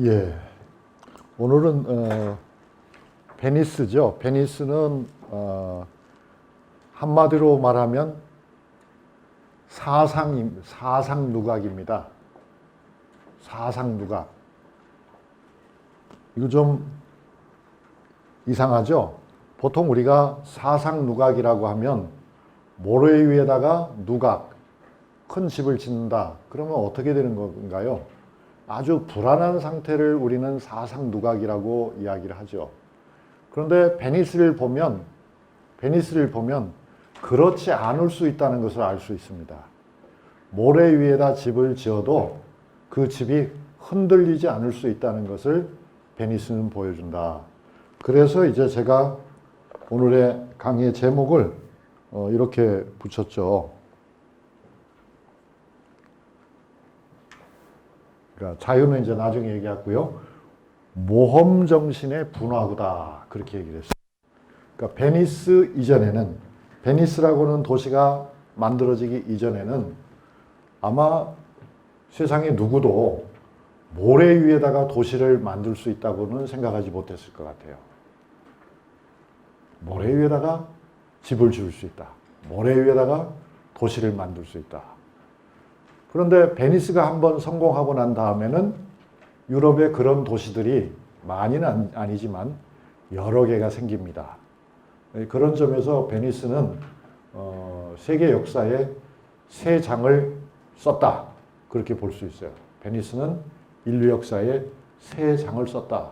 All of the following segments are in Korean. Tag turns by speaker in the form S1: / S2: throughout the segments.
S1: 예, 오늘은 베니스죠. 베니스는 한마디로 말하면 사상 누각입니다. 사상 누각. 이거 좀 이상하죠? 보통 우리가 사상 누각이라고 하면 모래 위에다가 누각, 큰 집을 짓는다. 그러면 어떻게 되는 건가요? 아주 불안한 상태를 우리는 사상 누각이라고 이야기를 하죠. 그런데 베니스를 보면 그렇지 않을 수 있다는 것을 알 수 있습니다. 모래 위에다 집을 지어도 그 집이 흔들리지 않을 수 있다는 것을 베니스는 보여준다. 그래서 이제 제가 오늘의 강의의 제목을 이렇게 붙였죠. 그러니까 자유는 이제 나중에 얘기하고요. 모험 정신의 분화구다. 그렇게 얘기를 했어요. 그러니까 베니스 이전에는, 베니스라고는 도시가 만들어지기 이전에는 아마 세상에 누구도 모래 위에다가 도시를 만들 수 있다고는 생각하지 못했을 것 같아요. 모래 위에다가 집을 지을 수 있다. 모래 위에다가 도시를 만들 수 있다. 그런데 베니스가 한번 성공하고 난 다음에는 유럽의 그런 도시들이 많이는 아니지만 여러 개가 생깁니다. 그런 점에서 베니스는 세계 역사에 새 장을 썼다. 그렇게 볼 수 있어요. 베니스는 인류 역사에 새 장을 썼다.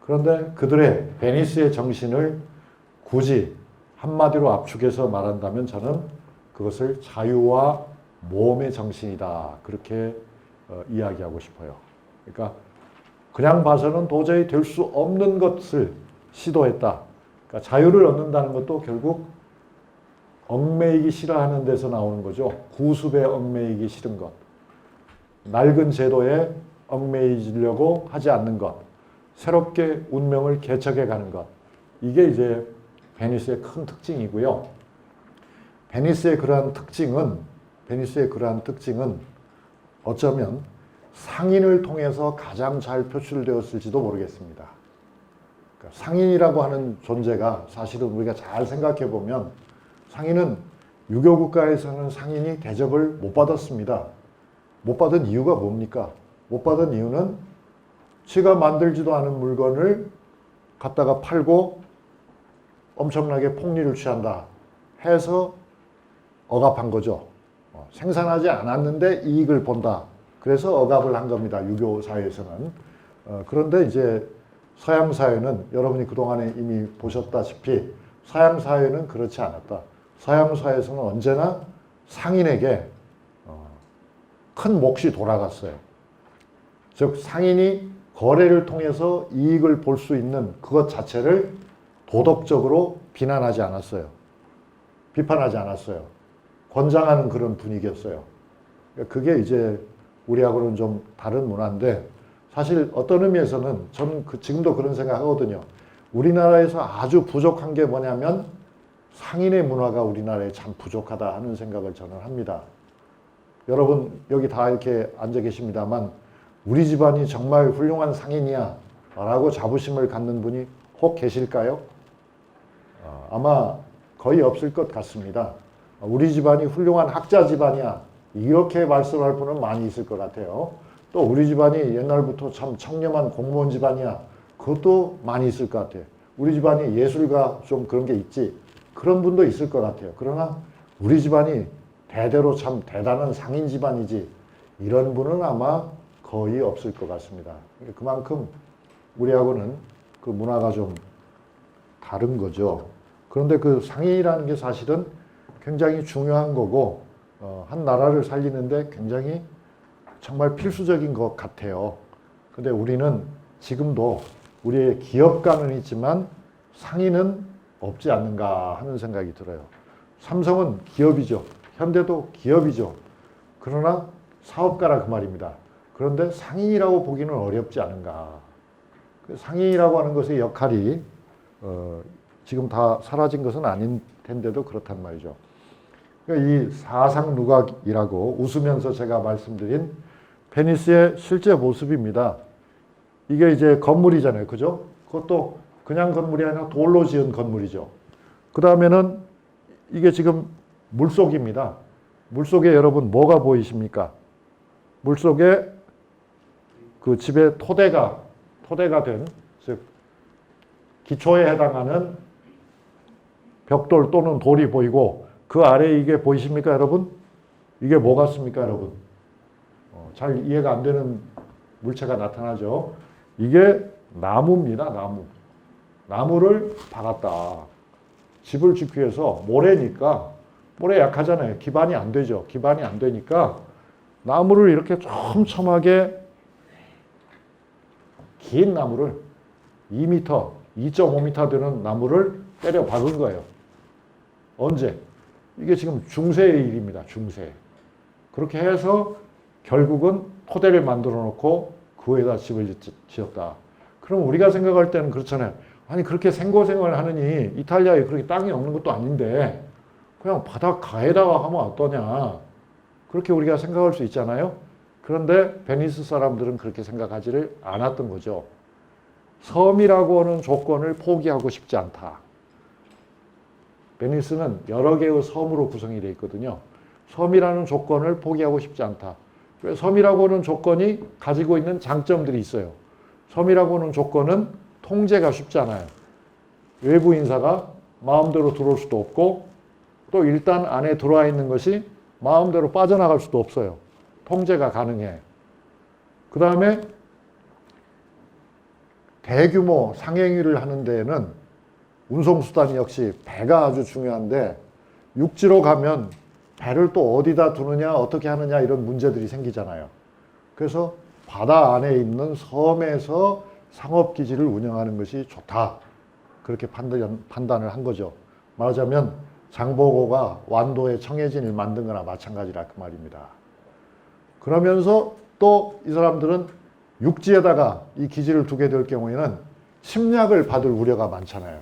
S1: 그런데 그들의 베니스의 정신을 굳이 한마디로 압축해서 말한다면 저는 그것을 자유와 모험의 정신이다. 그렇게 이야기하고 싶어요. 그러니까 그냥 봐서는 도저히 될 수 없는 것을 시도했다. 그러니까 자유를 얻는다는 것도 결국 얽매이기 싫어하는 데서 나오는 거죠. 구습에 얽매이기 싫은 것. 낡은 제도에 얽매이려고 하지 않는 것. 새롭게 운명을 개척해 가는 것. 이게 이제 베니스의 큰 특징이고요. 베니스의 그러한 특징은 어쩌면 상인을 통해서 가장 잘 표출되었을지도 모르겠습니다. 그러니까 상인이라고 하는 존재가 사실은 우리가 잘 생각해 보면 상인은 유교 국가에서는 상인이 대접을 못 받았습니다. 못 받은 이유가 뭡니까? 못 받은 이유는 지가 만들지도 않은 물건을 갖다가 팔고 엄청나게 폭리를 취한다 해서 억압한 거죠. 생산하지 않았는데 이익을 본다. 그래서 억압을 한 겁니다. 유교 사회에서는. 그런데 이제 서양 사회는 여러분이 그동안에 이미 보셨다시피 서양 사회는 그렇지 않았다. 서양 사회에서는 언제나 상인에게 큰 몫이 돌아갔어요. 즉 상인이 거래를 통해서 이익을 볼 수 있는 그것 자체를 도덕적으로 비난하지 않았어요. 비판하지 않았어요. 권장하는 그런 분위기였어요. 그게 이제 우리하고는 좀 다른 문화인데 사실 어떤 의미에서는 저는 지금도 그런 생각하거든요. 우리나라에서 아주 부족한 게 뭐냐면 상인의 문화가 우리나라에 참 부족하다 하는 생각을 저는 합니다. 여러분 여기 다 이렇게 앉아 계십니다만 우리 집안이 정말 훌륭한 상인이야 라고 자부심을 갖는 분이 혹 계실까요? 아마 거의 없을 것 같습니다. 우리 집안이 훌륭한 학자 집안이야 이렇게 말씀할 분은 많이 있을 것 같아요. 또 우리 집안이 옛날부터 참 청렴한 공무원 집안이야 그것도 많이 있을 것 같아요. 우리 집안이 예술가 좀 그런 게 있지 그런 분도 있을 것 같아요. 그러나 우리 집안이 대대로 참 대단한 상인 집안이지 이런 분은 아마 거의 없을 것 같습니다. 그만큼 우리하고는 그 문화가 좀 다른 거죠. 그런데 그 상인이라는 게 사실은 굉장히 중요한 거고 한 나라를 살리는데 굉장히 정말 필수적인 것 같아요. 근데 우리는 지금도 우리의 기업가는 있지만 상인은 없지 않는가 하는 생각이 들어요. 삼성은 기업이죠. 현대도 기업이죠. 그러나 사업가라 그 말입니다. 그런데 상인이라고 보기는 어렵지 않은가. 상인이라고 하는 것의 역할이 지금 다 사라진 것은 아닌 텐데도 그렇단 말이죠. 이 사상누각이라고 웃으면서 제가 말씀드린 베니스의 실제 모습입니다. 이게 이제 건물이잖아요. 그죠? 그것도 그냥 건물이 아니라 돌로 지은 건물이죠. 그 다음에는 이게 지금 물속입니다. 물속에 여러분 뭐가 보이십니까? 물속에 그 집의 토대가 된, 즉 기초에 해당하는 벽돌 또는 돌이 보이고 그 아래에 이게 보이십니까 여러분? 이게 뭐 같습니까 여러분? 잘 이해가 안 되는 물체가 나타나죠. 이게 나무입니다. 나무를 박았다. 집을 짓기 위해서 모래니까 모래 약하잖아요. 기반이 안 되죠. 기반이 안 되니까 나무를 이렇게 촘촘하게 긴 나무를 2m, 2.5m 되는 나무를 때려 박은 거예요. 언제? 이게 지금 중세의 일입니다. 중세. 그렇게 해서 결국은 토대를 만들어 놓고 그 위에다 집을 지었다. 그럼 우리가 생각할 때는 그렇잖아요. 아니 그렇게 생고생을 하느니 이탈리아에 그렇게 땅이 없는 것도 아닌데 그냥 바닷가에다가 하면 어떠냐. 그렇게 우리가 생각할 수 있잖아요. 그런데 베니스 사람들은 그렇게 생각하지를 않았던 거죠. 섬이라고 하는 조건을 포기하고 싶지 않다. 베니스는 여러 개의 섬으로 구성이 되어 있거든요. 섬이라는 조건을 포기하고 싶지 않다. 섬이라고 하는 조건이 가지고 있는 장점들이 있어요. 섬이라고 하는 조건은 통제가 쉽지 않아요. 외부 인사가 마음대로 들어올 수도 없고 또 일단 안에 들어와 있는 것이 마음대로 빠져나갈 수도 없어요. 통제가 가능해. 그 다음에 대규모 상행위를 하는 데에는 운송수단이 역시 배가 아주 중요한데 육지로 가면 배를 또 어디다 두느냐 어떻게 하느냐 이런 문제들이 생기잖아요. 그래서 바다 안에 있는 섬에서 상업기지를 운영하는 것이 좋다. 그렇게 판단을 한 거죠. 말하자면 장보고가 완도에 청해진을 만든 거나 마찬가지라 그 말입니다. 그러면서 또 이 사람들은 육지에다가 이 기지를 두게 될 경우에는 침략을 받을 우려가 많잖아요.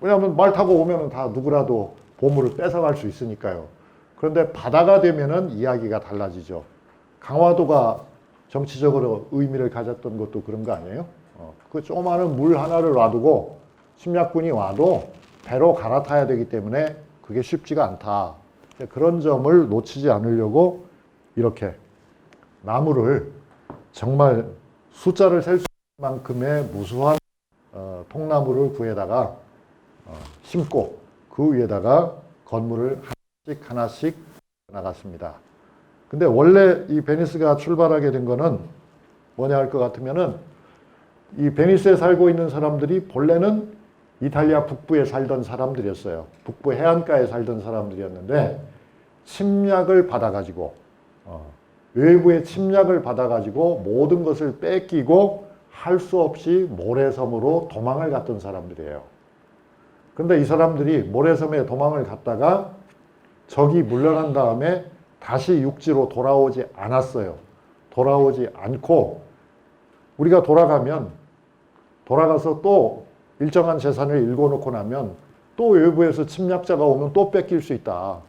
S1: 왜냐하면 말 타고 오면 다 누구라도 보물을 뺏어갈 수 있으니까요. 그런데 바다가 되면은 이야기가 달라지죠. 강화도가 정치적으로 의미를 가졌던 것도 그런 거 아니에요? 그 조그마한 물 하나를 놔두고 침략군이 와도 배로 갈아타야 되기 때문에 그게 쉽지가 않다. 그런 점을 놓치지 않으려고 이렇게 나무를 정말 숫자를 셀 수 있는 만큼의 무수한 통나무를 구해다가 심고 그 위에다가 건물을 하나씩 나갔습니다. 근데 원래 이 베니스가 출발하게 된 거는 뭐냐 할 것 같으면은 이 베니스에 살고 있는 사람들이 본래는 이탈리아 북부에 살던 사람들이었어요. 북부 해안가에 살던 사람들이었는데 침략을 받아가지고 외부의 침략을 받아가지고 모든 것을 뺏기고 할 수 없이 모래섬으로 도망을 갔던 사람들이에요. 그런데 이 사람들이 모래섬에 도망을 갔다가 적이 물러난 다음에 다시 육지로 돌아오지 않았어요. 돌아오지 않고 우리가 돌아가서 또 일정한 재산을 일궈놓고 나면 또 외부에서 침략자가 오면 또 뺏길 수 있다.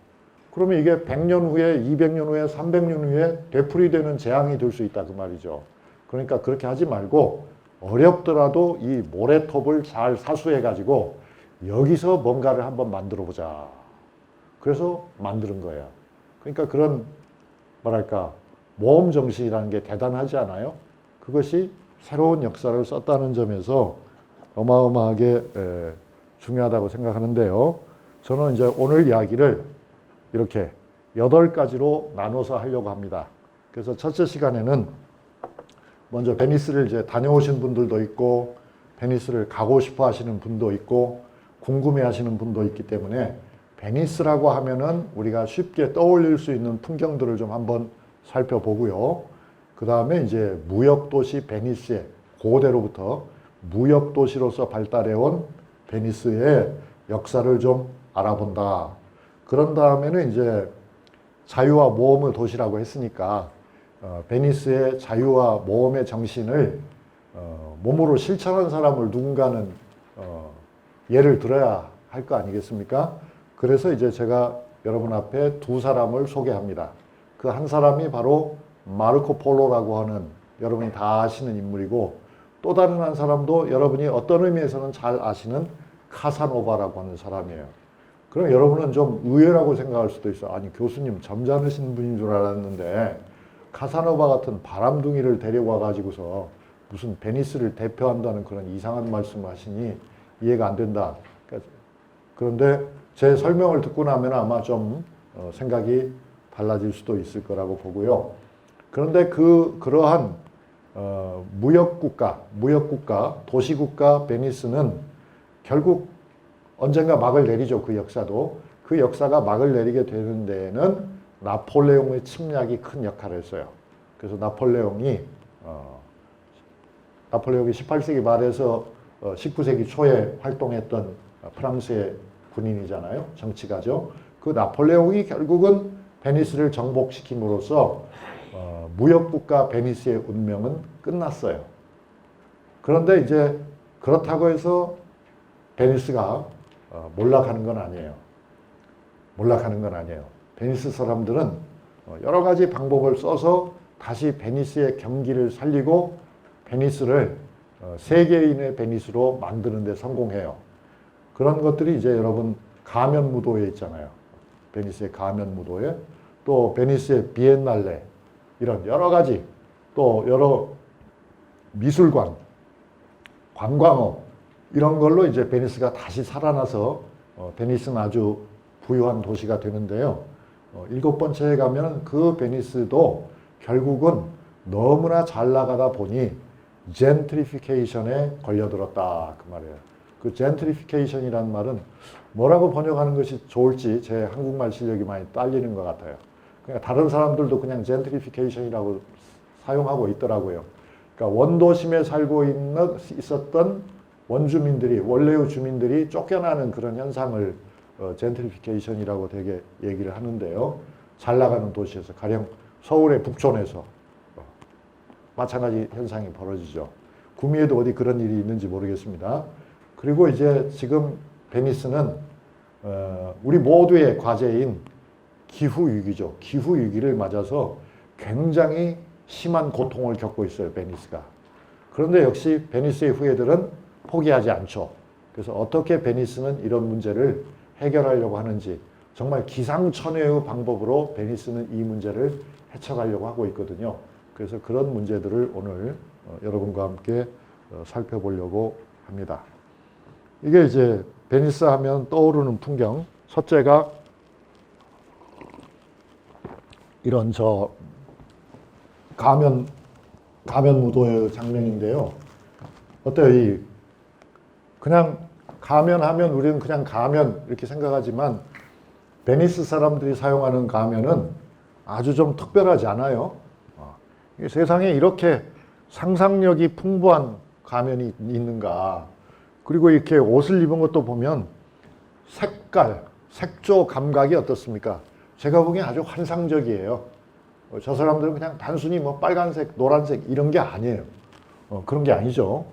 S1: 그러면 이게 100년 후에, 200년 후에, 300년 후에 되풀이되는 재앙이 될 수 있다 그 말이죠. 그러니까 그렇게 하지 말고 어렵더라도 이 모래톱을 잘 사수해가지고 여기서 뭔가를 한번 만들어 보자. 그래서 만드는 거예요. 그러니까 그런 뭐랄까 모험 정신이라는 게 대단하지 않아요? 그것이 새로운 역사를 썼다는 점에서 어마어마하게 중요하다고 생각하는데요. 저는 이제 오늘 이야기를 이렇게 8가지로 나눠서 하려고 합니다. 그래서 첫째 시간에는 먼저 베니스를 이제 다녀오신 분들도 있고 베니스를 가고 싶어 하시는 분도 있고 궁금해 하시는 분도 있기 때문에 베니스라고 하면은 우리가 쉽게 떠올릴 수 있는 풍경들을 좀 한번 살펴보고요. 그 다음에 이제 무역도시 베니스의 고대로부터 무역도시로서 발달해온 베니스의 역사를 좀 알아본다. 그런 다음에는 이제 자유와 모험의 도시라고 했으니까 베니스의 자유와 모험의 정신을 몸으로 실천한 사람을 누군가는 예를 들어야 할 거 아니겠습니까? 그래서 이제 제가 여러분 앞에 두 사람을 소개합니다. 그 한 사람이 바로 마르코 폴로라고 하는 여러분이 다 아시는 인물이고, 또 다른 한 사람도 여러분이 어떤 의미에서는 잘 아시는 카사노바라고 하는 사람이에요. 그럼 여러분은 좀 의외라고 생각할 수도 있어요. 아니, 교수님 점잖으신 분인 줄 알았는데 카사노바 같은 바람둥이를 데려와 가지고서 무슨 베니스를 대표한다는 그런 이상한 말씀을 하시니 이해가 안 된다. 그런데 제 설명을 듣고 나면 아마 좀 생각이 달라질 수도 있을 거라고 보고요. 그런데 그러한 무역국가, 도시국가 베니스는 결국 언젠가 막을 내리죠. 그 역사도. 그 역사가 막을 내리게 되는 데에는 나폴레옹의 침략이 큰 역할을 했어요. 그래서 나폴레옹이 18세기 말에서 19세기 초에 활동했던 프랑스의 군인이잖아요. 정치가죠. 그 나폴레옹이 결국은 베니스를 정복시킴으로써 무역국가 베니스의 운명은 끝났어요. 그런데 이제 그렇다고 해서 베니스가 몰락하는 건 아니에요. 몰락하는 건 아니에요. 베니스 사람들은 여러 가지 방법을 써서 다시 베니스의 경기를 살리고 베니스를 세계인의 베니스로 만드는 데 성공해요. 그런 것들이 이제 여러분 가면무도에 있잖아요. 베니스의 가면무도에, 또 베니스의 비엔날레, 이런 여러 가지, 또 여러 미술관, 관광업, 이런 걸로 이제 베니스가 다시 살아나서 베니스는 아주 부유한 도시가 되는데요. 7번째에 가면 그 베니스도 결국은 너무나 잘 나가다 보니 젠트리피케이션에 걸려들었다, 그 말이에요. 그 젠트리피케이션이라는 말은 뭐라고 번역하는 것이 좋을지 제 한국말 실력이 많이 딸리는 것 같아요. 그러니까 다른 사람들도 그냥 젠트리피케이션이라고 사용하고 있더라고요. 그러니까 원도심에 살고 있었던 원주민들이, 원래의 주민들이 쫓겨나는 그런 현상을 젠트리피케이션이라고 되게 얘기를 하는데요. 잘 나가는 도시에서, 가령 서울의 북촌에서 마찬가지 현상이 벌어지죠. 구미에도 어디 그런 일이 있는지 모르겠습니다. 그리고 이제 지금 베니스는 우리 모두의 과제인 기후위기죠. 기후위기를 맞아서 굉장히 심한 고통을 겪고 있어요, 베니스가. 그런데 역시 베니스의 후예들은 포기하지 않죠. 그래서 어떻게 베니스는 이런 문제를 해결하려고 하는지, 정말 기상천외의 방법으로 베니스는 이 문제를 헤쳐가려고 하고 있거든요. 그래서 그런 문제들을 오늘 여러분과 함께 살펴보려고 합니다. 이게 이제 베니스 하면 떠오르는 풍경, 첫째가 이런 가면무도의 장면인데요. 어때요? 그냥 가면하면 우리는 그냥 가면 이렇게 생각하지만 베니스 사람들이 사용하는 가면은 아주 좀 특별하지 않아요? 세상에 이렇게 상상력이 풍부한 가면이 있는가. 그리고 이렇게 옷을 입은 것도 보면 색깔, 색조 감각이 어떻습니까? 제가 보기엔 아주 환상적이에요. 저 사람들은 그냥 단순히 뭐 빨간색, 노란색 이런 게 아니에요. 그런 게 아니죠.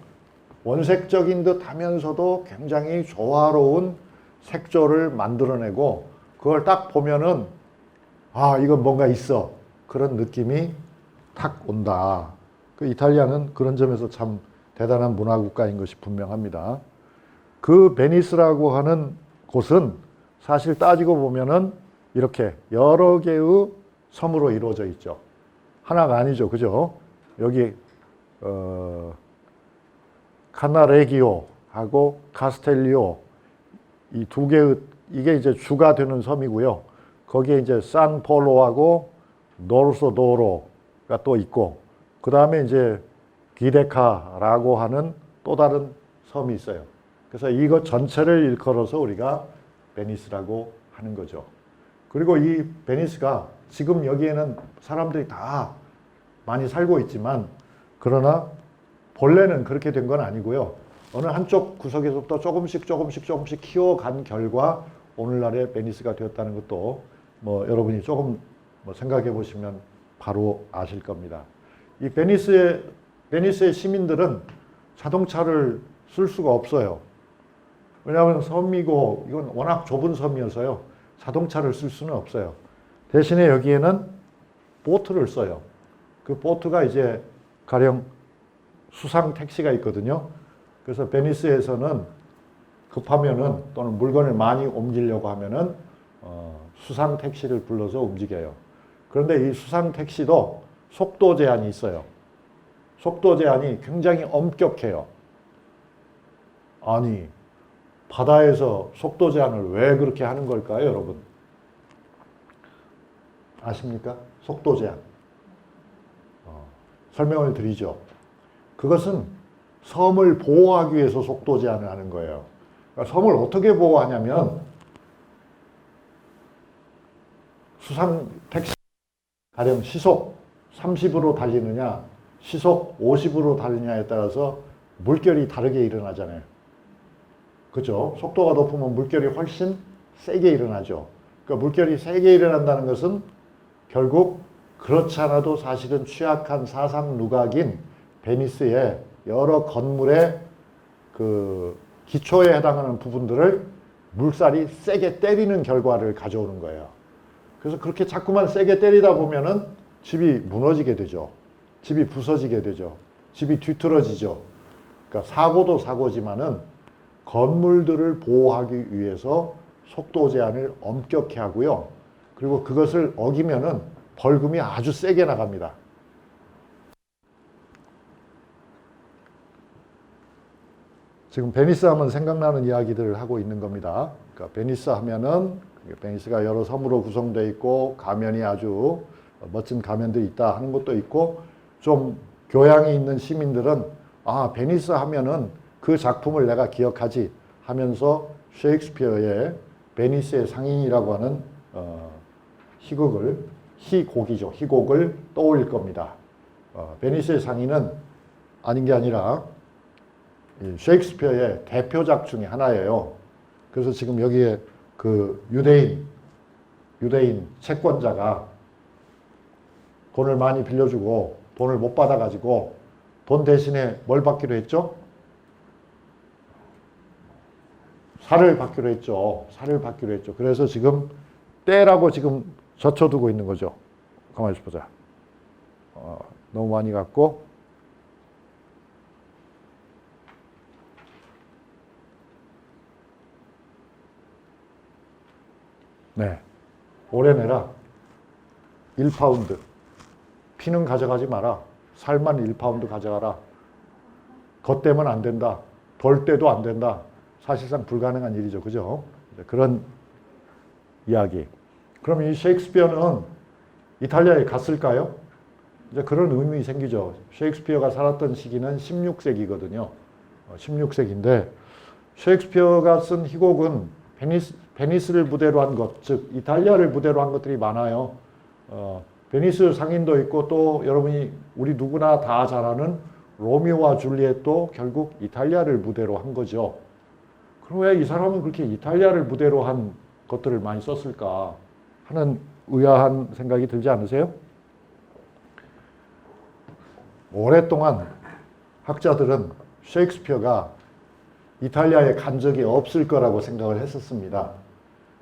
S1: 원색적인 듯 하면서도 굉장히 조화로운 색조를 만들어내고, 그걸 딱 보면은 아, 이건 뭔가 있어. 그런 느낌이 탁 온다. 그 이탈리아는 그런 점에서 참 대단한 문화국가인 것이 분명합니다. 그 베니스라고 하는 곳은 사실 따지고 보면은 이렇게 여러 개의 섬으로 이루어져 있죠. 하나가 아니죠. 그죠? 여기 카나레기오하고 카스텔리오, 이 두 개의, 이게 이제 주가 되는 섬이고요. 거기에 이제 산폴로하고 노르소도로가 또 있고, 그 다음에 이제 기데카라고 하는 또 다른 섬이 있어요. 그래서 이것 전체를 일컬어서 우리가 베니스라고 하는 거죠. 그리고 이 베니스가 지금 여기에는 사람들이 다 많이 살고 있지만, 그러나 본래는 그렇게 된 건 아니고요. 어느 한쪽 구석에서부터 조금씩 키워간 결과 오늘날의 베니스가 되었다는 것도 뭐 여러분이 조금 뭐 생각해 보시면 바로 아실 겁니다. 이 베니스의 시민들은 자동차를 쓸 수가 없어요. 왜냐하면 섬이고 이건 워낙 좁은 섬이어서요. 자동차를 쓸 수는 없어요. 대신에 여기에는 보트를 써요. 그 보트가 이제 가령 수상 택시가 있거든요. 그래서 베니스에서는 급하면은 또는 물건을 많이 옮기려고 하면은 수상 택시를 불러서 움직여요. 그런데 이 수상 택시도 속도 제한이 있어요. 속도 제한이 굉장히 엄격해요. 아니, 바다에서 속도 제한을 왜 그렇게 하는 걸까요, 여러분? 아십니까? 속도 제한. 설명을 드리죠. 그것은 섬을 보호하기 위해서 속도 제한을 하는 거예요. 그러니까 섬을 어떻게 보호하냐면 수상 택시 가령 시속 30으로 달리느냐 시속 50으로 달리느냐에 따라서 물결이 다르게 일어나잖아요. 그죠? 속도가 높으면 물결이 훨씬 세게 일어나죠. 그러니까 물결이 세게 일어난다는 것은 결국 그렇지 않아도 사실은 취약한 사상 누각인 베니스의 여러 건물의 그 기초에 해당하는 부분들을 물살이 세게 때리는 결과를 가져오는 거예요. 그래서 그렇게 자꾸만 세게 때리다 보면은 집이 무너지게 되죠. 집이 부서지게 되죠. 집이 뒤틀어지죠. 그러니까 사고도 사고지만은 건물들을 보호하기 위해서 속도 제한을 엄격히 하고요. 그리고 그것을 어기면은 벌금이 아주 세게 나갑니다. 지금 베니스 하면 생각나는 이야기들을 하고 있는 겁니다. 그러니까 베니스 하면은 베니스가 여러 섬으로 구성되어 있고 가면이 아주 멋진 가면들이 있다 하는 것도 있고 좀 교양이 있는 시민들은 아 베니스 하면은 그 작품을 내가 기억하지 하면서 셰익스피어의 베니스의 상인이라고 하는 희곡이죠. 희곡을 떠올릴 겁니다. 베니스의 상인은 아닌 게 아니라 셰익스피어의 대표작 중에 하나예요. 그래서 지금 여기에 그 유대인 채권자가 돈을 많이 빌려주고 돈을 못 받아가지고 돈 대신에 뭘 받기로 했죠? 살을 받기로 했죠. 살을 받기로 했죠. 그래서 지금 떼라고 지금 젖혀두고 있는 거죠. 가만히 있어 보자. 너무 많이 갖고 네. 오래 내라. 1파운드. 피는 가져가지 마라. 살만 1파운드 가져가라. 겉대면 안 된다. 돌 때도 안 된다. 사실상 불가능한 일이죠. 그죠? 그런 이야기. 그럼 이 셰익스피어는 이탈리아에 갔을까요? 이제 그런 의문이 생기죠. 셰익스피어가 살았던 시기는 16세기거든요. 16세기인데 셰익스피어가 쓴 희곡은 베니스를 무대로 한 것, 즉 이탈리아를 무대로 한 것들이 많아요. 베니스 상인도 있고 또 여러분이 우리 누구나 다 잘 아는 로미오와 줄리엣도 결국 이탈리아를 무대로 한 거죠. 그럼 왜 이 사람은 그렇게 이탈리아를 무대로 한 것들을 많이 썼을까 하는 의아한 생각이 들지 않으세요? 오랫동안 학자들은 셰익스피어가 이탈리아에 간 적이 없을 거라고 생각을 했었습니다.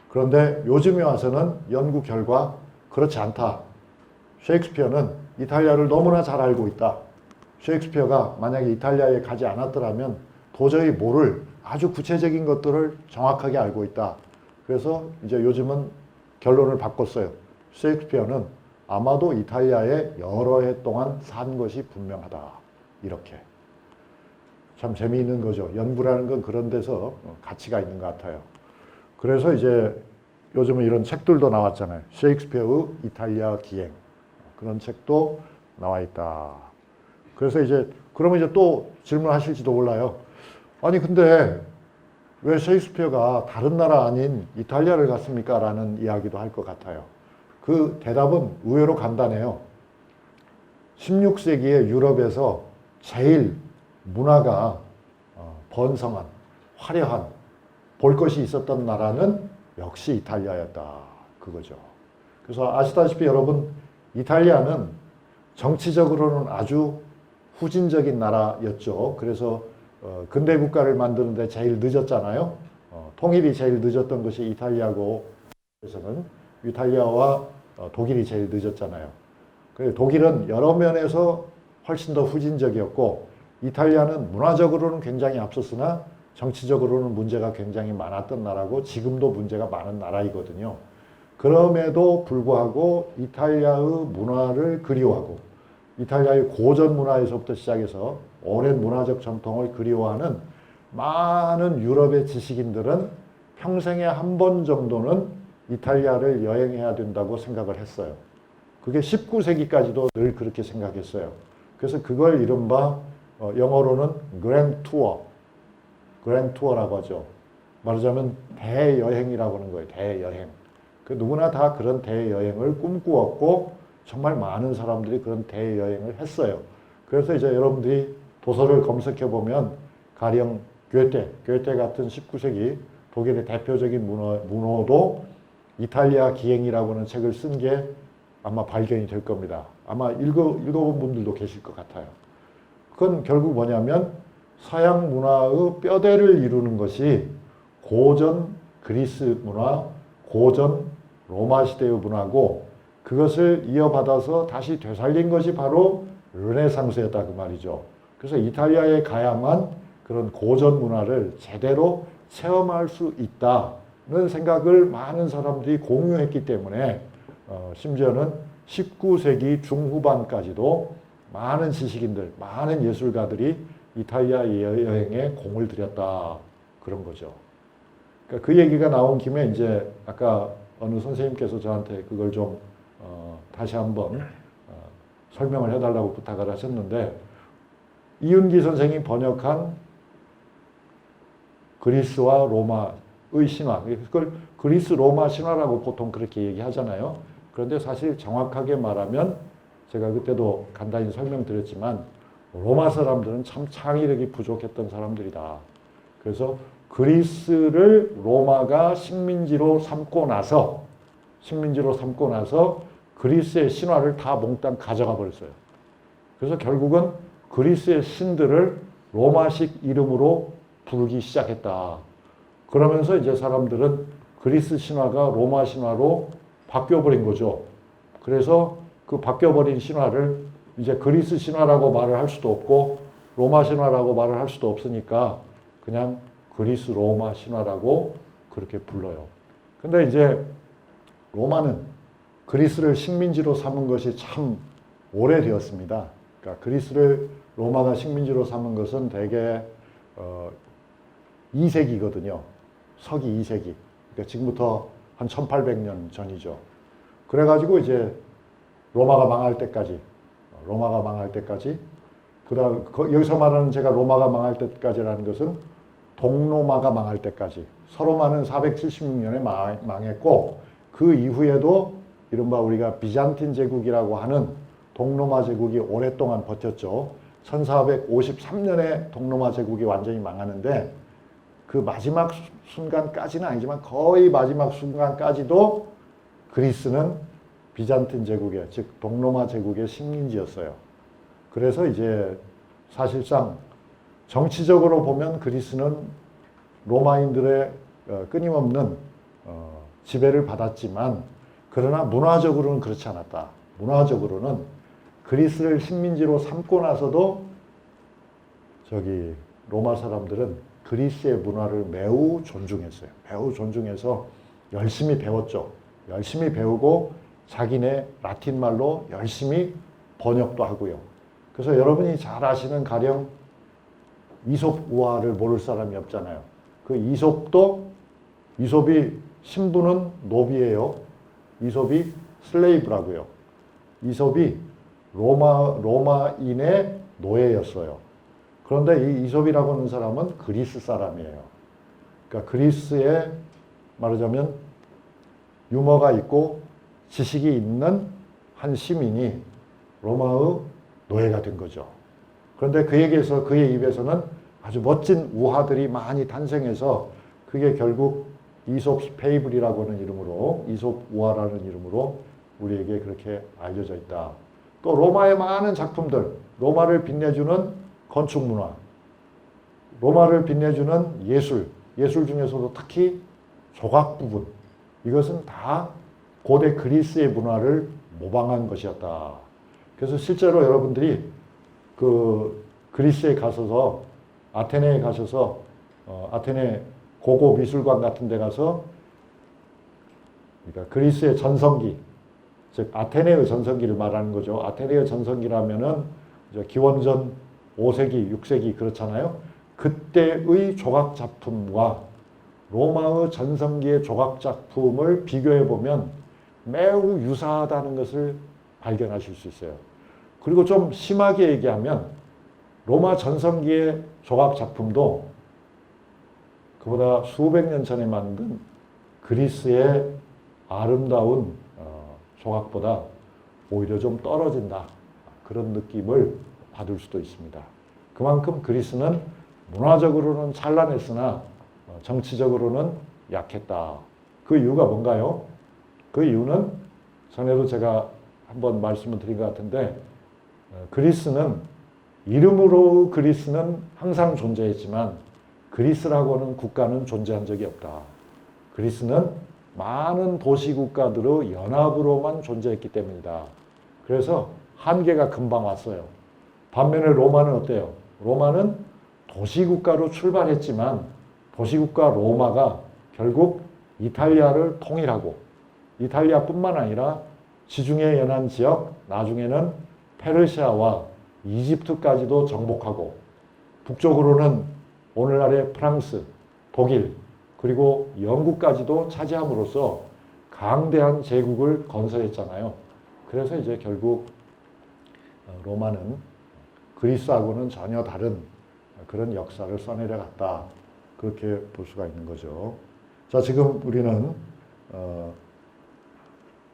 S1: 그런데 요즘에 와서는 연구 결과 그렇지 않다. 셰익스피어는 이탈리아를 너무나 잘 알고 있다. 셰익스피어가 만약에 이탈리아에 가지 않았더라면 도저히 모를 아주 구체적인 것들을 정확하게 알고 있다. 그래서 이제 요즘은 결론을 바꿨어요. 셰익스피어는 아마도 이탈리아에 여러 해 동안 산 것이 분명하다. 이렇게. 참 재미있는 거죠. 연구라는 건 그런 데서 가치가 있는 것 같아요. 그래서 이제 요즘은 이런 책들도 나왔잖아요. 셰익스피어의 이탈리아 기행. 그런 책도 나와 있다. 그래서 이제 그러면 이제 또 질문하실지도 몰라요. 아니 근데 왜 셰익스피어가 다른 나라 아닌 이탈리아를 갔습니까? 라는 이야기도 할 것 같아요. 그 대답은 의외로 간단해요. 16세기의 유럽에서 제일 문화가 번성한, 화려한, 볼 것이 있었던 나라는 역시 이탈리아였다. 그거죠. 그래서 아시다시피 여러분, 이탈리아는 정치적으로는 아주 후진적인 나라였죠. 그래서 근대 국가를 만드는데 제일 늦었잖아요. 통일이 제일 늦었던 것이 이탈리아고, 그래서는 이탈리아와 독일이 제일 늦었잖아요. 독일은 여러 면에서 훨씬 더 후진적이었고 이탈리아는 문화적으로는 굉장히 앞섰으나 정치적으로는 문제가 굉장히 많았던 나라고 지금도 문제가 많은 나라이거든요. 그럼에도 불구하고 이탈리아의 문화를 그리워하고 이탈리아의 고전 문화에서부터 시작해서 오랜 문화적 전통을 그리워하는 많은 유럽의 지식인들은 평생에 한 번 정도는 이탈리아를 여행해야 된다고 생각을 했어요. 그게 19세기까지도 늘 그렇게 생각했어요. 그래서 그걸 이른바 영어로는 그랜 투어라고 하죠. 말하자면 대여행이라고 하는 거예요. 대여행. 그 누구나 다 그런 대여행을 꿈꾸었고 정말 많은 사람들이 그런 대여행을 했어요. 그래서 이제 여러분들이 도서를 검색해 보면 가령 괴테 같은 19세기 독일의 대표적인 문호도 이탈리아 기행이라고 하는 책을 쓴 게 아마 발견이 될 겁니다. 아마 읽어본 분들도 계실 것 같아요. 그건 결국 뭐냐면 서양 문화의 뼈대를 이루는 것이 고전 그리스 문화, 고전 로마 시대의 문화고 그것을 이어받아서 다시 되살린 것이 바로 르네상스였다 그 말이죠. 그래서 이탈리아에 가야만 그런 고전 문화를 제대로 체험할 수 있다는 생각을 많은 사람들이 공유했기 때문에 심지어는 19세기 중후반까지도 많은 지식인들, 많은 예술가들이 이탈리아 여행에 공을 들였다 그런 거죠. 그러니까 그 얘기가 나온 김에 이제 아까 어느 선생님께서 저한테 그걸 좀 다시 한번 설명을 해달라고 부탁을 하셨는데 이윤기 선생이 번역한 그리스와 로마의 신화, 그걸 그리스 로마 신화라고 보통 그렇게 얘기하잖아요. 그런데 사실 정확하게 말하면 제가 그때도 간단히 설명드렸지만 로마 사람들은 참 창의력이 부족했던 사람들이다. 그래서 그리스를 로마가 식민지로 삼고 나서 그리스의 신화를 다 몽땅 가져가 버렸어요. 그래서 결국은 그리스의 신들을 로마식 이름으로 부르기 시작했다. 그러면서 이제 사람들은 그리스 신화가 로마 신화로 바뀌어버린 거죠. 그래서 그 바뀌어버린 신화를 이제 그리스 신화라고 말을 할 수도 없고 로마 신화라고 말을 할 수도 없으니까 그냥 그리스 로마 신화라고 그렇게 불러요. 근데 이제 로마는 그리스를 식민지로 삼은 것이 참 오래되었습니다. 그러니까 그리스를 로마가 식민지로 삼은 것은 대개 2세기거든요. 서기 2세기. 그러니까 지금부터 한 1800년 전이죠. 그래가지고 이제 로마가 망할 때까지 그다음 여기서 말하는 제가 로마가 망할 때까지라는 것은 동로마가 망할 때까지. 서로마는 476년에 망했고 그 이후에도 이른바 우리가 비잔틴 제국이라고 하는 동로마 제국이 오랫동안 버텼죠. 1453년에 동로마 제국이 완전히 망하는데 그 마지막 순간까지는 아니지만 거의 마지막 순간까지도 그리스는 비잔틴 제국의, 즉 동로마 제국의 식민지였어요. 그래서 이제 사실상 정치적으로 보면 그리스는 로마인들의 끊임없는 지배를 받았지만 그러나 문화적으로는 그렇지 않았다. 문화적으로는 그리스를 식민지로 삼고 나서도 로마 사람들은 그리스의 문화를 매우 존중했어요. 매우 존중해서 열심히 배웠죠. 열심히 배우고 자기네 라틴 말로 열심히 번역도 하고요. 그래서 여러분이 잘 아시는 가령 이솝 우화를 모를 사람이 없잖아요. 그 이솝이 신부는 노비예요. 이솝이 슬레이브라고요. 이솝이 로마인의 노예였어요. 그런데 이 이솝이라고 하는 사람은 그리스 사람이에요. 그러니까 그리스에 말하자면 유머가 있고 지식이 있는 한 시민이 로마의 노예가 된 거죠. 그런데 그의 입에서는 아주 멋진 우화들이 많이 탄생해서 그게 결국 이솝 페이블이라고 하는 이름으로 이솝 우화라는 이름으로 우리에게 그렇게 알려져 있다. 또 로마의 많은 작품들, 로마를 빛내주는 건축문화, 로마를 빛내주는 예술 중에서도 특히 조각 부분, 이것은 다 고대 그리스의 문화를 모방한 것이었다. 그래서 실제로 여러분들이 그 그리스에 가셔서 아테네에 가셔서 아테네 고고 미술관 같은 데 가서 그러니까 그리스의 전성기, 즉 아테네의 전성기를 말하는 거죠. 아테네의 전성기라면은 기원전 5세기, 6세기 그렇잖아요. 그때의 조각 작품과 로마의 전성기의 조각 작품을 비교해 보면 매우 유사하다는 것을 발견하실 수 있어요. 그리고 좀 심하게 얘기하면 로마 전성기의 조각 작품도 그보다 수백 년 전에 만든 그리스의 아름다운 조각보다 오히려 좀 떨어진다. 그런 느낌을 받을 수도 있습니다. 그만큼 그리스는 문화적으로는 찬란했으나 정치적으로는 약했다. 그 이유가 뭔가요? 그 이유는 전에도 제가 한번 말씀을 드린 것 같은데 그리스는 이름으로 그리스는 항상 존재했지만 그리스라고 하는 국가는 존재한 적이 없다. 그리스는 많은 도시국가들의 연합으로만 존재했기 때문이다. 그래서 한계가 금방 왔어요. 반면에 로마는 어때요? 로마는 도시국가로 출발했지만 도시국가 로마가 결국 이탈리아를 통일하고 이탈리아뿐만 아니라 지중해 연안 지역, 나중에는 페르시아와 이집트까지도 정복하고 북쪽으로는 오늘날의 프랑스, 독일, 그리고 영국까지도 차지함으로써 강대한 제국을 건설했잖아요. 그래서 이제 결국 로마는 그리스하고는 전혀 다른 그런 역사를 써내려갔다. 그렇게 볼 수가 있는 거죠. 자, 지금 우리는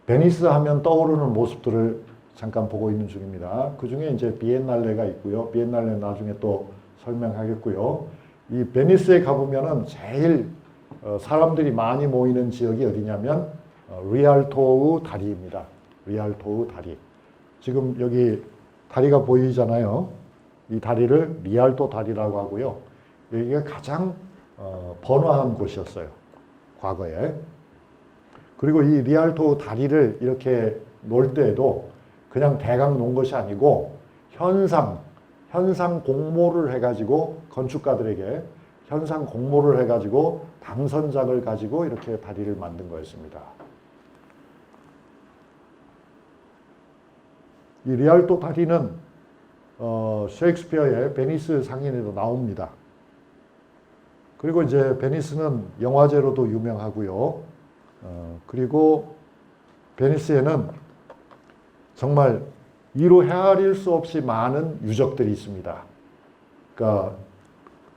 S1: 베니스 하면 떠오르는 모습들을 잠깐 보고 있는 중입니다. 그 중에 이제 비엔날레가 있고요. 비엔날레는 나중에 또 설명하겠고요. 이 베니스에 가보면은 제일 사람들이 많이 모이는 지역이 어디냐면 리알토의 다리입니다. 리알토의 다리. 지금 여기 다리가 보이잖아요. 이 다리를 리알토 다리라고 하고요. 여기가 가장 번화한 곳이었어요. 과거에. 그리고 이 리알토 다리를 이렇게 놓을 때에도 그냥 대강 놓은 것이 아니고 현상 공모를 해가지고 건축가들에게 현상 공모를 해가지고 당선작을 가지고 이렇게 다리를 만든 거였습니다. 이 리알토 다리는 셰익스피어의 베니스 상인에도 나옵니다. 그리고 이제 베니스는 영화제로도 유명하고요. 그리고 베니스에는 정말 이루 헤아릴 수 없이 많은 유적들이 있습니다. 그러니까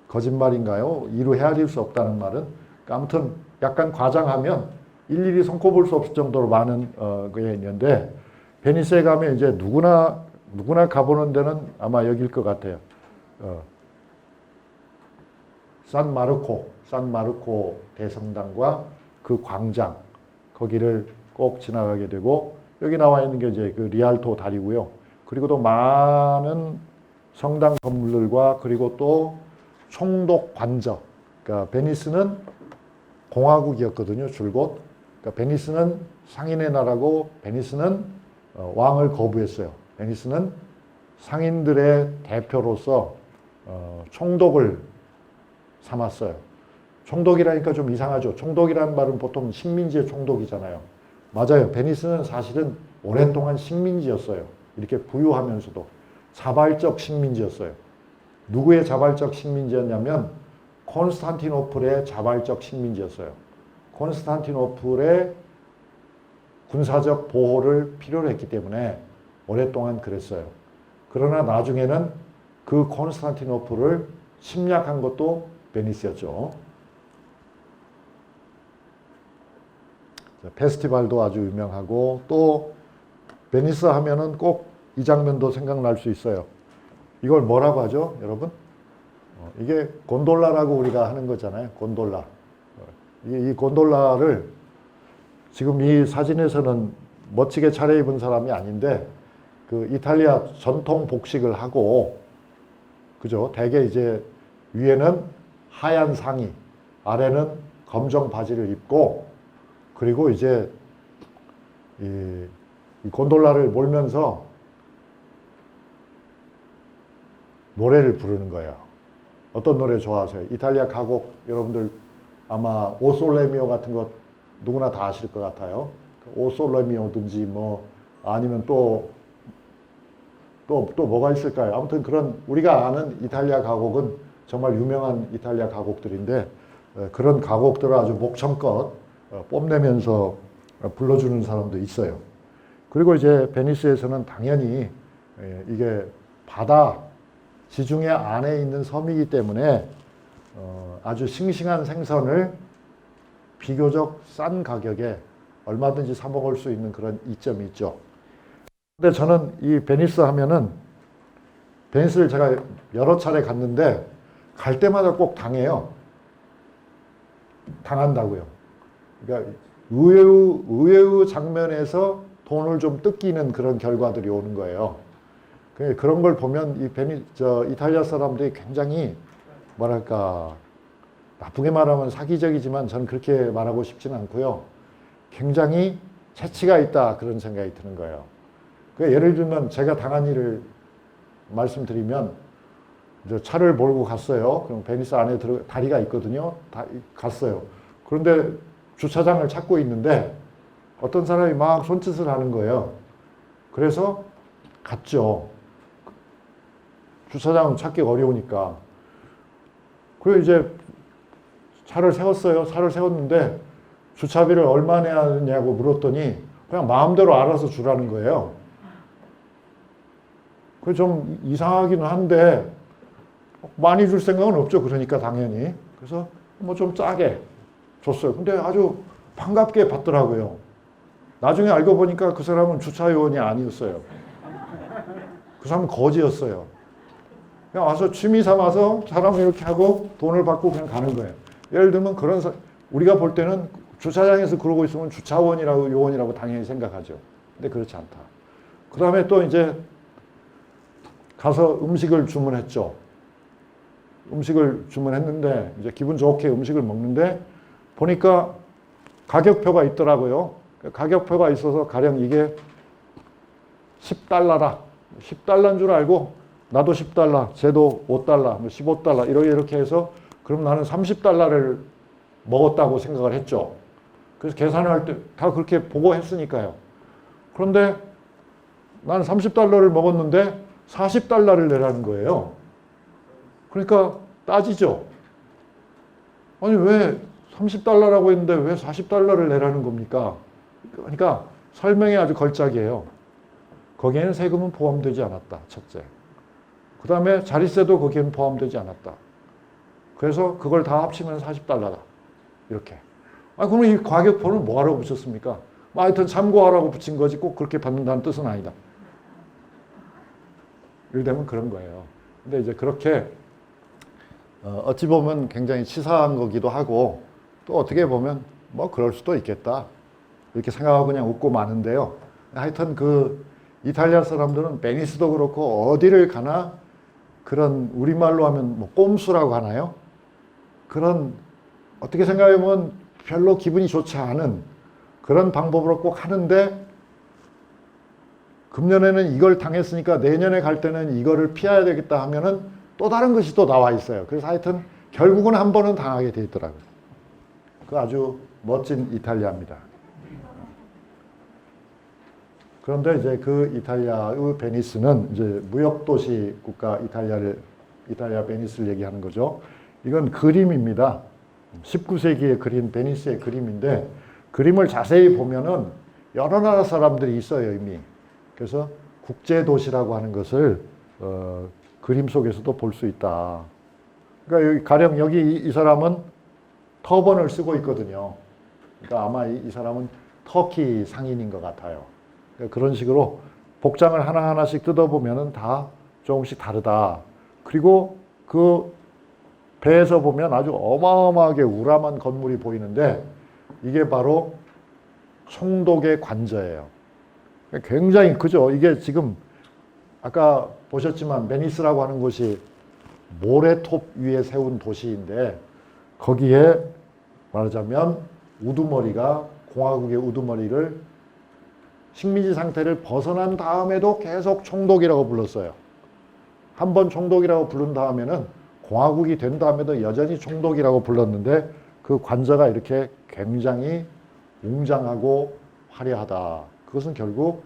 S1: 거짓말인가요? 이루 헤아릴 수 없다는 말은 그러니까 아무튼 약간 과장하면 일일이 손꼽을 수 없을 정도로 많은 게 있는데 베니스에 가면 이제 누구나 가보는 데는 아마 여길 것 같아요. 산마르코 대성당과 그 광장 거기를 꼭 지나가게 되고 여기 나와 있는 게 이제 그 리알토 다리고요. 그리고 또 많은 성당 건물들과 그리고 또 총독 관저. 그러니까 베니스는 공화국이었거든요. 줄곧. 그러니까 베니스는 상인의 나라고 베니스는 왕을 거부했어요. 베니스는 상인들의 대표로서 총독을 삼았어요. 총독이라니까 좀 이상하죠. 총독이라는 말은 보통 식민지의 총독이잖아요. 맞아요. 베니스는 사실은 오랫동안 식민지였어요. 이렇게 부유하면서도 자발적 식민지였어요. 누구의 자발적 식민지였냐면 콘스탄티노플의 자발적 식민지였어요. 콘스탄티노플의 군사적 보호를 필요로 했기 때문에 오랫동안 그랬어요. 그러나 나중에는 그 콘스탄티노플을 침략한 것도 베니스였죠. 페스티벌도 아주 유명하고 또 베니스 하면은 꼭 이 장면도 생각날 수 있어요. 이걸 뭐라고 하죠, 여러분? 이게 곤돌라라고 우리가 하는 거잖아요. 곤돌라. 이 곤돌라를 지금 이 사진에서는 멋지게 차려입은 사람이 아닌데 그 이탈리아 전통 복식을 하고 그죠? 대개 이제 위에는 하얀 상의, 아래는 검정 바지를 입고 그리고 이제 이 곤돌라를 몰면서 노래를 부르는 거예요. 어떤 노래 좋아하세요? 이탈리아 가곡 여러분들 아마 오 솔레미오 같은 거 누구나 다 아실 것 같아요. 오 솔레미오든지 뭐 아니면 또 뭐가 있을까요? 아무튼 그런 우리가 아는 이탈리아 가곡은 정말 유명한 이탈리아 가곡들인데 그런 가곡들을 아주 목청껏 뽐내면서 불러주는 사람도 있어요. 그리고 이제 베니스에서는 당연히 이게 바다 지중해 안에 있는 섬이기 때문에 아주 싱싱한 생선을 비교적 싼 가격에 얼마든지 사 먹을 수 있는 그런 이점이 있죠. 근데 저는 이 베니스 하면은 베니스를 제가 여러 차례 갔는데 갈 때마다 꼭 당해요. 당한다고요. 그러니까 의외의 장면에서 돈을 좀 뜯기는 그런 결과들이 오는 거예요. 그런 걸 보면 이탈리아 사람들이 굉장히 뭐랄까 나쁘게 말하면 사기적이지만 저는 그렇게 말하고 싶지는 않고요. 굉장히 재치가 있다 그런 생각이 드는 거예요. 예를 들면 제가 당한 일을 말씀드리면 차를 몰고 갔어요. 그럼 베니스 안에 다리가 있거든요. 갔어요. 그런데 주차장을 찾고 있는데 어떤 사람이 막 손짓을 하는 거예요. 그래서 갔죠. 주차장 찾기 어려우니까. 그리고 이제 차를 세웠어요. 차를 세웠는데 주차비를 얼마 내야 하느냐고 물었더니 그냥 마음대로 알아서 주라는 거예요. 그 좀 이상하기는 한데 많이 줄 생각은 없죠. 그러니까 당연히. 그래서 뭐 좀 짜게 줬어요. 근데 아주 반갑게 받더라고요. 나중에 알고 보니까 그 사람은 주차요원이 아니었어요. 그 사람은 거지였어요. 그냥 와서 취미 삼아서 사람을 이렇게 하고 돈을 받고 그냥 가는 거예요. 예를 들면 우리가 볼 때는 주차장에서 그러고 있으면 주차원이라고 요원이라고 당연히 생각하죠. 근데 그렇지 않다. 그 다음에 또 이제 가서 음식을 주문했죠. 음식을 주문했는데 이제 기분 좋게 음식을 먹는데 보니까 가격표가 있더라고요. 가격표가 있어서 가령 이게 10달러라. 10달러인 줄 알고 나도 10달러, 쟤도 5달러, 15달러 이렇게 해서 그럼 나는 30달러를 먹었다고 생각을 했죠. 그래서 계산을 할 때 다 그렇게 보고 했으니까요. 그런데 나는 30달러를 먹었는데 40달러를 내라는 거예요. 그러니까 따지죠. 아니 왜 30달러라고 했는데 왜 40달러를 내라는 겁니까? 그러니까 설명이 아주 걸작이에요. 거기에는 세금은 포함되지 않았다. 첫째. 그 다음에 자릿세도 거기에는 포함되지 않았다. 그래서 그걸 다 합치면 40달러다. 이렇게. 그럼 이 가격표는 뭐하라고 붙였습니까? 하여튼 참고하라고 붙인 거지 꼭 그렇게 받는다는 뜻은 아니다. 이럴 때면 그런 거예요. 근데 이제 그렇게 어찌 보면 굉장히 치사한 거기도 하고 또 어떻게 보면 뭐 그럴 수도 있겠다. 이렇게 생각하고 그냥 웃고 마는데요. 하여튼 그 이탈리아 사람들은 베니스도 그렇고 어디를 가나 그런 우리말로 하면 뭐 꼼수라고 하나요? 그런 어떻게 생각하면 별로 기분이 좋지 않은 그런 방법으로 꼭 하는데 금년에는 이걸 당했으니까 내년에 갈 때는 이거를 피해야 되겠다 하면은 또 다른 것이 또 나와 있어요. 그래서 하여튼 결국은 한 번은 당하게 돼 있더라고요. 그 아주 멋진 이탈리아입니다. 그런데 이제 그 이탈리아의 베니스는 이제 무역도시 국가 이탈리아 베니스를 얘기하는 거죠. 이건 그림입니다. 19세기에 그린 베니스의 그림인데 그림을 자세히 보면은 여러 나라 사람들이 있어요, 이미. 그래서 국제도시라고 하는 것을 그림 속에서도 볼 수 있다. 그러니까 여기 가령 여기 이 사람은 터번을 쓰고 있거든요. 그러니까 아마 이 사람은 터키 상인인 것 같아요. 그러니까 그런 식으로 복장을 하나하나씩 뜯어보면은 다 조금씩 다르다. 그리고 그 배에서 보면 아주 어마어마하게 우람한 건물이 보이는데 이게 바로 총독의 관저예요. 굉장히 크죠. 이게 지금 아까 보셨지만 베니스라고 하는 곳이 모래톱 위에 세운 도시인데 거기에 말하자면 우두머리가 공화국의 우두머리를 식민지 상태를 벗어난 다음에도 계속 총독이라고 불렀어요. 한 번 총독이라고 부른 다음에는 공화국이 된 다음에도 여전히 총독이라고 불렀는데 그 관저가 이렇게 굉장히 웅장하고 화려하다. 그것은 결국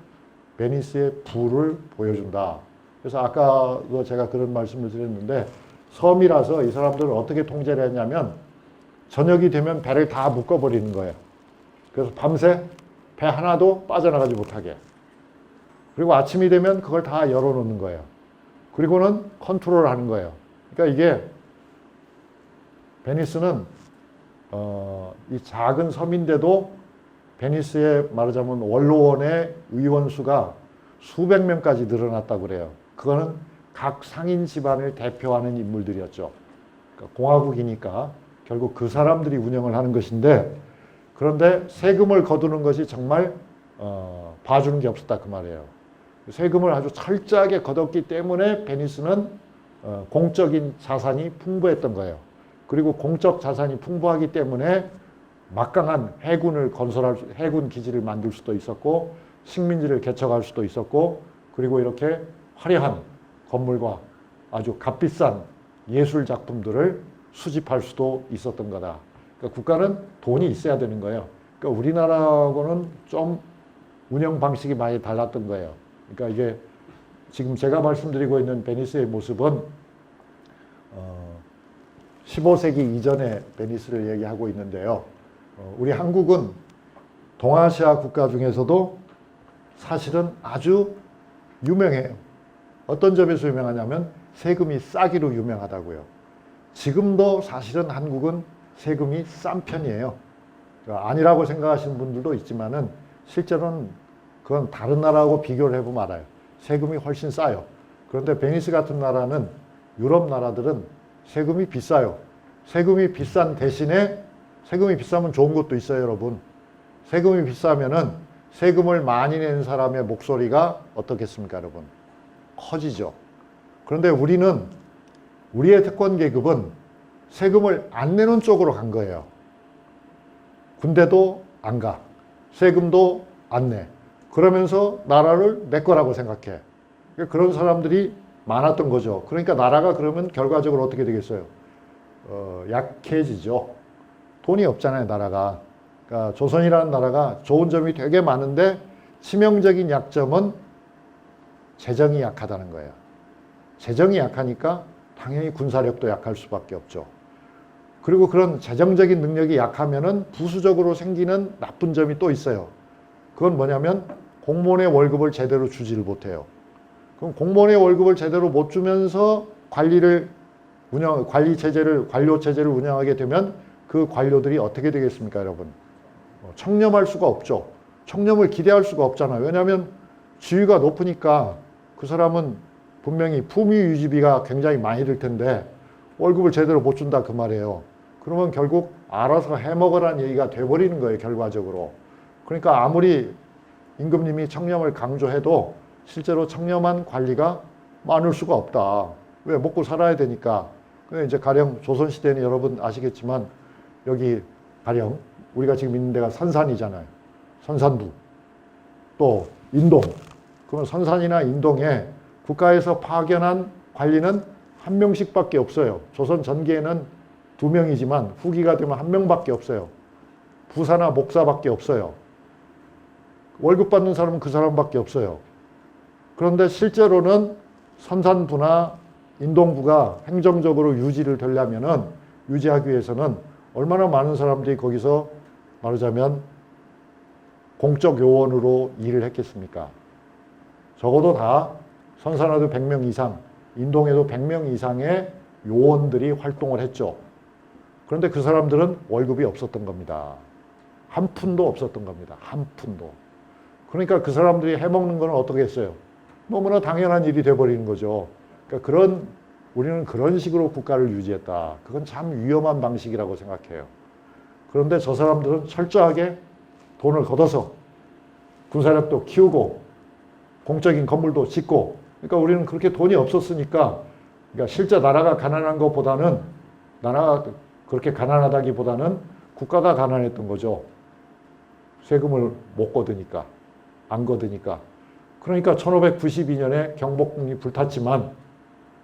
S1: 베니스의 부를 보여준다. 그래서 아까도 제가 그런 말씀을 드렸는데 섬이라서 이 사람들을 어떻게 통제를 했냐면 저녁이 되면 배를 다 묶어버리는 거예요. 그래서 밤새 배 하나도 빠져나가지 못하게. 그리고 아침이 되면 그걸 다 열어놓는 거예요. 그리고는 컨트롤하는 거예요. 그러니까 이게 베니스는 이 작은 섬인데도 베니스의 말하자면 원로원의 의원 수가 수백 명까지 늘어났다고 그래요. 그거는 각 상인 집안을 대표하는 인물들이었죠. 그러니까 공화국이니까 결국 그 사람들이 운영을 하는 것인데 그런데 세금을 거두는 것이 정말 봐주는 게 없었다 그 말이에요. 세금을 아주 철저하게 거뒀기 때문에 베니스는 공적인 자산이 풍부했던 거예요. 그리고 공적 자산이 풍부하기 때문에 막강한 해군을 해군 기지를 만들 수도 있었고 식민지를 개척할 수도 있었고 그리고 이렇게 화려한 건물과 아주 값비싼 예술 작품들을 수집할 수도 있었던 거다. 그러니까 국가는 돈이 있어야 되는 거예요. 그러니까 우리나라하고는 좀 운영 방식이 많이 달랐던 거예요. 그러니까 이게 지금 제가 말씀드리고 있는 베니스의 모습은 15세기 이전의 베니스를 얘기하고 있는데요. 우리 한국은 동아시아 국가 중에서도 사실은 아주 유명해요. 어떤 점에서 유명하냐면 세금이 싸기로 유명하다고요. 지금도 사실은 한국은 세금이 싼 편이에요. 아니라고 생각하시는 분들도 있지만은 실제로는 그건 다른 나라하고 비교를 해보면 알아요. 세금이 훨씬 싸요. 그런데 베니스 같은 나라는 유럽 나라들은 세금이 비싸요. 세금이 비싼 대신에 세금이 비싸면 좋은 것도 있어요, 여러분. 세금이 비싸면은 세금을 많이 내는 사람의 목소리가 어떻겠습니까, 여러분? 커지죠. 그런데 우리의 특권 계급은 세금을 안 내는 쪽으로 간 거예요. 군대도 안 가. 세금도 안 내. 그러면서 나라를 내 거라고 생각해. 그런 사람들이 많았던 거죠. 그러니까 나라가 그러면 결과적으로 어떻게 되겠어요? 약해지죠. 돈이 없잖아요, 나라가. 그러니까 조선이라는 나라가 좋은 점이 되게 많은데 치명적인 약점은 재정이 약하다는 거예요. 재정이 약하니까 당연히 군사력도 약할 수밖에 없죠. 그리고 그런 재정적인 능력이 약하면은 부수적으로 생기는 나쁜 점이 또 있어요. 그건 뭐냐면 공무원의 월급을 제대로 주지를 못해요. 그럼 공무원의 월급을 제대로 못 주면서 관료 체제를 운영하게 되면 그 관료들이 어떻게 되겠습니까, 여러분? 청렴할 수가 없죠. 청렴을 기대할 수가 없잖아요. 왜냐하면 지위가 높으니까 그 사람은 분명히 품위 유지비가 굉장히 많이 들 텐데 월급을 제대로 못 준다 그 말이에요. 그러면 결국 알아서 해먹으라는 얘기가 돼버리는 거예요, 결과적으로. 그러니까 아무리 임금님이 청렴을 강조해도 실제로 청렴한 관리가 많을 수가 없다. 왜? 먹고 살아야 되니까. 이제 가령 조선시대는 여러분 아시겠지만 여기 가령 우리가 지금 있는 데가 선산이잖아요. 선산부. 또 인동. 그러면 선산이나 인동에 국가에서 파견한 관리는 한 명씩밖에 없어요. 조선 전기에는 2명이지만 후기가 되면 1명밖에 없어요. 부사나 목사밖에 없어요. 월급 받는 사람은 그 사람밖에 없어요. 그런데 실제로는 선산부나 인동부가 행정적으로 유지를 되려면은 유지하기 위해서는 얼마나 많은 사람들이 거기서 말하자면 공적 요원으로 일을 했겠습니까? 적어도 다 선산에도 100명 이상, 인동에도 100명 이상의 요원들이 활동을 했죠. 그런데 그 사람들은 월급이 없었던 겁니다. 한 푼도 없었던 겁니다. 한 푼도. 그러니까 그 사람들이 해먹는 건 어떻게 했어요? 너무나 당연한 일이 돼버리는 거죠. 그러니까 우리는 그런 식으로 국가를 유지했다. 그건 참 위험한 방식이라고 생각해요. 그런데 저 사람들은 철저하게 돈을 걷어서 군사력도 키우고 공적인 건물도 짓고, 그러니까 우리는 그렇게 돈이 없었으니까, 그러니까 실제 나라가 가난한 것보다는, 나라가 그렇게 가난하다기보다는 국가가 가난했던 거죠. 세금을 못 거두니까, 안 거두니까. 그러니까 1592년에 경복궁이 불탔지만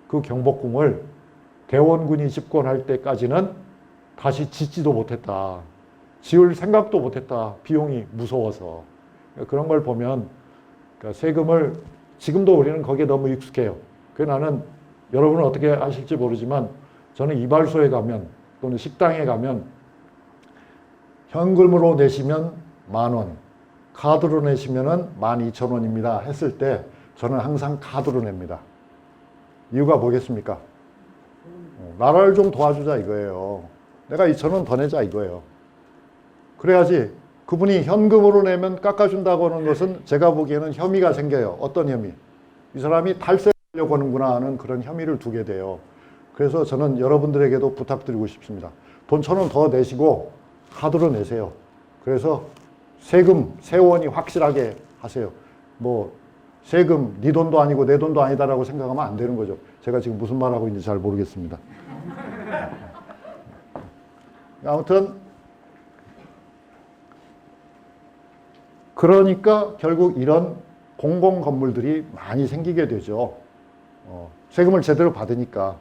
S1: 그 경복궁을 대원군이 집권할 때까지는 다시 짓지도 못했다. 지을 생각도 못했다. 비용이 무서워서. 그런 걸 보면 그러니까 세금을 지금도 우리는 거기에 너무 익숙해요. 그래서 나는 여러분은 어떻게 아실지 모르지만 저는 이발소에 가면 또는 식당에 가면 현금으로 내시면 10,000원, 카드로 내시면은 12,000원입니다 했을 때 저는 항상 카드로 냅니다. 이유가 뭐겠습니까? 나라를 좀 도와주자 이거예요. 내가 2,000원 더 내자 이거예요. 그래야지 그분이 현금으로 내면 깎아준다고 하는 것은 제가 보기에는 혐의가 생겨요. 어떤 혐의? 이 사람이 탈세하려고 하는구나 하는 그런 혐의를 두게 돼요. 그래서 저는 여러분들에게도 부탁드리고 싶습니다. 돈 1,000원 더 내시고 카드로 내세요. 그래서 세금, 세원이 확실하게 하세요. 뭐 세금 네 돈도 아니고 내 돈도 아니다라고 생각하면 안 되는 거죠. 제가 지금 무슨 말하고 있는지 잘 모르겠습니다. 아무튼 그러니까 결국 이런 공공 건물들이 많이 생기게 되죠. 세금을 제대로 받으니까.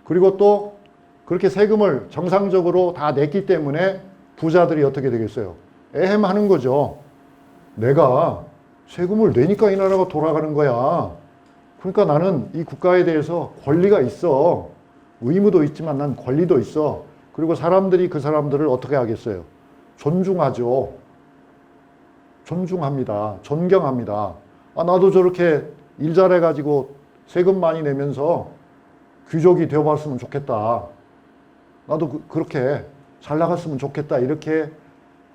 S1: 그리고 또 그렇게 세금을 정상적으로 다 냈기 때문에 부자들이 어떻게 되겠어요? 애헴하는 거죠. 내가 세금을 내니까 이 나라가 돌아가는 거야. 그러니까 나는 이 국가에 대해서 권리가 있어. 의무도 있지만 난 권리도 있어. 그리고 사람들이 그 사람들을 어떻게 하겠어요? 존중하죠. 존중합니다. 존경합니다. 아, 나도 저렇게 일 잘해가지고 세금 많이 내면서 귀족이 되어봤으면 좋겠다. 나도 그렇게 잘 나갔으면 좋겠다. 이렇게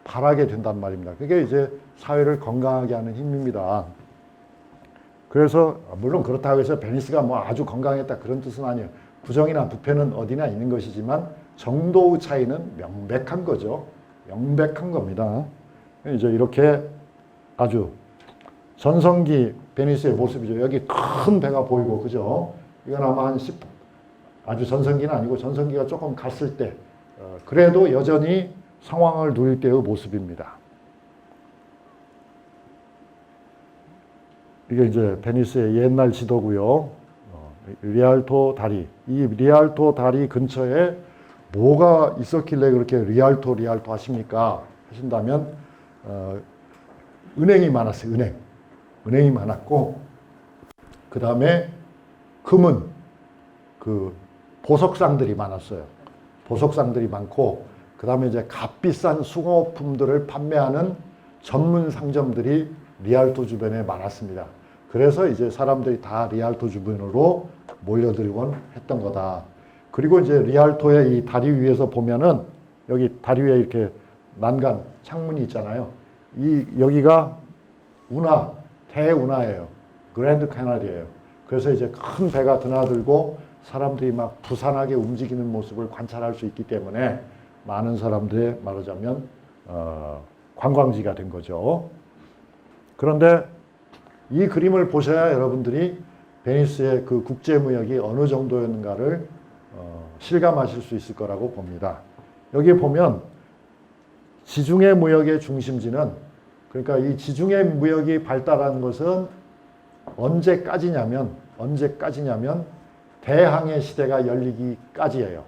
S1: 바라게 된단 말입니다. 그게 이제 사회를 건강하게 하는 힘입니다. 그래서 물론 그렇다고 해서 베니스가 뭐 아주 건강했다 그런 뜻은 아니에요. 부정이나 부패는 어디나 있는 것이지만 정도의 차이는 명백한 거죠. 명백한 겁니다. 이제 이렇게 아주 전성기 베니스의 모습이죠. 여기 큰 배가 보이고, 그죠? 이건 아마 한 10, 아주 전성기는 아니고 전성기가 조금 갔을 때, 그래도 여전히 성황을 누릴 때의 모습입니다. 이게 이제 베니스의 옛날 지도고요. 리알토 다리. 이 리알토 다리 근처에 뭐가 있었길래 그렇게 리알토 하십니까? 하신다면, 은행이 많았어요. 은행이 많았고, 그 다음에 금은 그 보석상들이 많았어요. 보석상들이 많고, 그 다음에 이제 값비싼 수공업품들을 판매하는 전문 상점들이 리알토 주변에 많았습니다. 그래서 이제 사람들이 다 리알토 주변으로 몰려들곤 했던 거다. 그리고 이제 리알토의 이 다리 위에서 보면은 여기 다리 위에 이렇게 난간 창문이 있잖아요. 여기가 운하, 대운하예요. 그랜드 캐널이에요. 그래서 이제 큰 배가 드나들고 사람들이 막 부산하게 움직이는 모습을 관찰할 수 있기 때문에 많은 사람들의 말하자면 관광지가 된 거죠. 그런데 이 그림을 보셔야 여러분들이 베니스의 그 국제무역이 어느 정도였는가를 실감하실 수 있을 거라고 봅니다. 여기에 보면 지중해 무역의 중심지는, 그러니까 이 지중해 무역이 발달한 것은 언제까지냐면 대항해 시대가 열리기까지예요.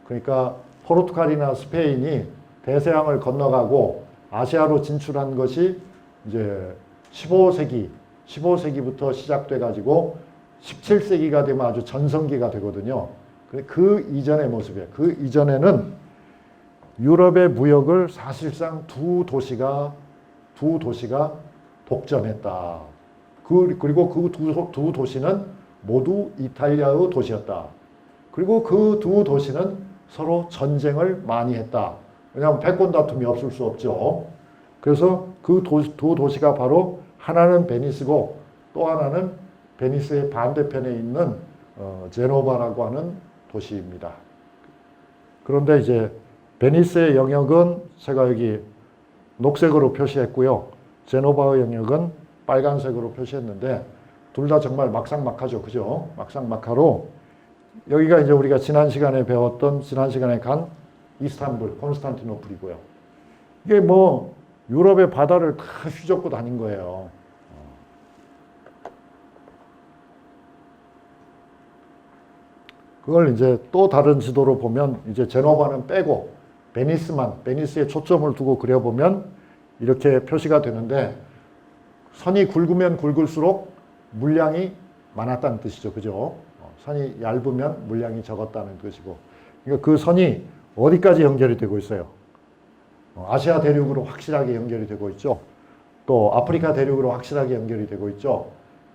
S1: 그러니까 포르투갈이나 스페인이 대서양을 건너가고 아시아로 진출한 것이 이제 15세기부터 시작돼 가지고 17세기가 되면 아주 전성기가 되거든요. 그 이전의 모습이에요. 그 이전에는 유럽의 무역을 사실상 두 도시가 독점했다. 그리고 그 두 도시는 모두 이탈리아의 도시였다. 그리고 그 두 도시는 서로 전쟁을 많이 했다. 왜냐하면 패권 다툼이 없을 수 없죠. 그래서 그 두 도시가 바로 하나는 베니스고 또 하나는 베니스의 반대편에 있는 제노바라고 하는 도시입니다. 그런데 이제 베니스의 영역은 제가 여기 녹색으로 표시했고요. 제노바의 영역은 빨간색으로 표시했는데 둘 다 정말 막상막하죠. 그죠? 막상막하로 여기가 이제 우리가 지난 시간에 간 이스탄불, 콘스탄티노플이고요. 이게 뭐 유럽의 바다를 다 휘젓고 다닌 거예요. 그걸 이제 또 다른 지도로 보면 이제 제노바는 빼고 베니스에 초점을 두고 그려보면 이렇게 표시가 되는데, 선이 굵으면 굵을수록 물량이 많았다는 뜻이죠. 그죠? 선이 얇으면 물량이 적었다는 뜻이고, 그러니까 그 선이 어디까지 연결이 되고 있어요? 아시아 대륙으로 확실하게 연결이 되고 있죠. 또 아프리카 대륙으로 확실하게 연결이 되고 있죠.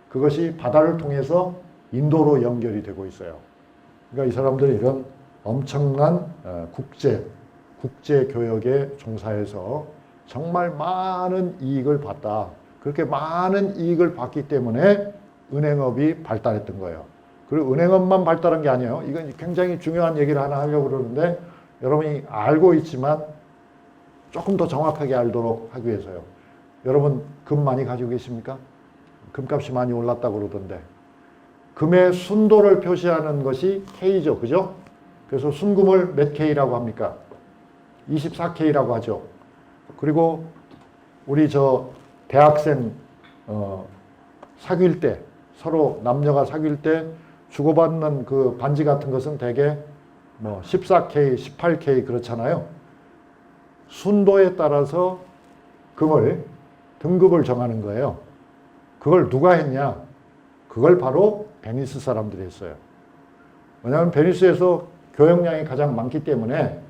S1: 그것이 바다를 통해서 인도로 연결이 되고 있어요. 그러니까 이 사람들이 이런 엄청난 국제 교역에 종사해서 정말 많은 이익을 봤다. 그렇게 많은 이익을 봤기 때문에 은행업이 발달했던 거예요. 그리고 은행업만 발달한 게 아니에요. 이건 굉장히 중요한 얘기를 하나 하려고 그러는데, 여러분이 알고 있지만 조금 더 정확하게 알도록 하기 위해서요. 여러분 금 많이 가지고 계십니까? 금값이 많이 올랐다고 그러던데, 금의 순도를 표시하는 것이 K죠. 그죠? 그래서 순금을 몇 K라고 합니까? 24K라고 하죠. 그리고 우리 대학생 사귈 때, 서로 남녀가 사귈 때 주고받는 그 반지 같은 것은 대개 14K, 18K 그렇잖아요. 순도에 따라서 금을 등급을 정하는 거예요. 그걸 누가 했냐? 그걸 바로 베니스 사람들이 했어요. 왜냐하면 베니스에서 교역량이 가장 많기 때문에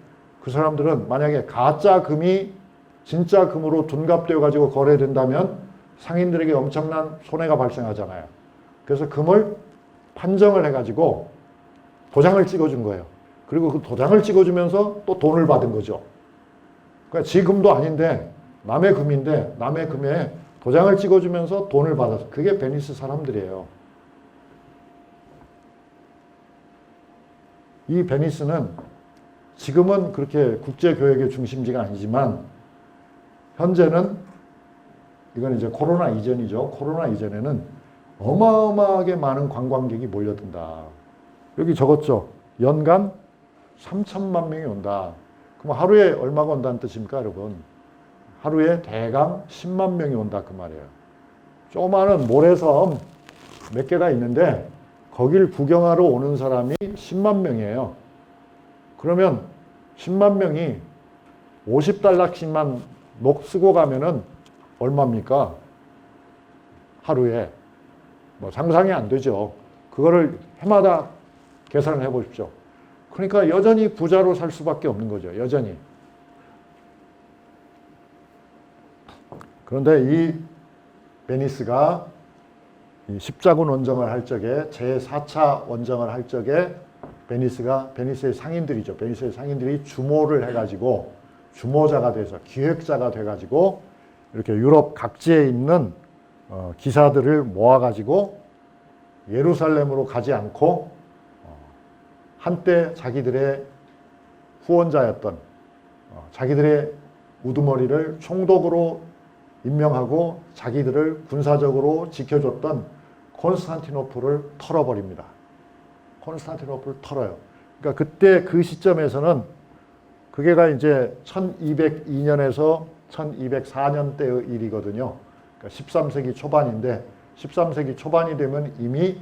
S1: 그 사람들은 만약에 가짜 금이 진짜 금으로 둔갑되어 가지고 거래된다면 상인들에게 엄청난 손해가 발생하잖아요. 그래서 금을 판정을 해가지고 도장을 찍어준 거예요. 그리고 그 도장을 찍어주면서 또 돈을 받은 거죠. 그러니까 지 금도 아닌데 남의 금인데 남의 금에 도장을 찍어주면서 돈을 받아서, 그게 베니스 사람들이에요. 이 베니스는 지금은 그렇게 국제교역의 중심지가 아니지만, 현재는, 이건 이제 코로나 이전이죠. 코로나 이전에는 어마어마하게 많은 관광객이 몰려든다. 여기 적었죠. 연간 3천만 명이 온다. 그럼 하루에 얼마가 온다는 뜻입니까, 여러분? 하루에 대강 10만 명이 온다 그 말이에요. 조그마한 모래섬 몇 개가 있는데 거길 구경하러 오는 사람이 10만 명이에요. 그러면 10만 명이 50달러씩만 쓰고 가면은 얼마입니까? 하루에. 상상이 안 되죠. 그거를 해마다 계산을 해 보십시오. 그러니까 여전히 부자로 살 수밖에 없는 거죠. 여전히. 그런데 이 베니스가 십자군 원정을 할 적에, 제4차 원정을 할 적에 베니스의 상인들이죠. 베니스의 상인들이 주모를 해가지고, 주모자가 돼서, 기획자가 돼가지고 이렇게 유럽 각지에 있는 기사들을 모아가지고 예루살렘으로 가지 않고 한때 자기들의 후원자였던, 자기들의 우두머리를 총독으로 임명하고 자기들을 군사적으로 지켜줬던 콘스탄티노플을 털어버립니다. 콘스탄티노플을 털어요. 그러니까 그때 그 시점에서는, 그게가 이제 1202년에서 1204년대의 일이거든요. 그러니까 13세기 초반인데, 13세기 초반이 되면 이미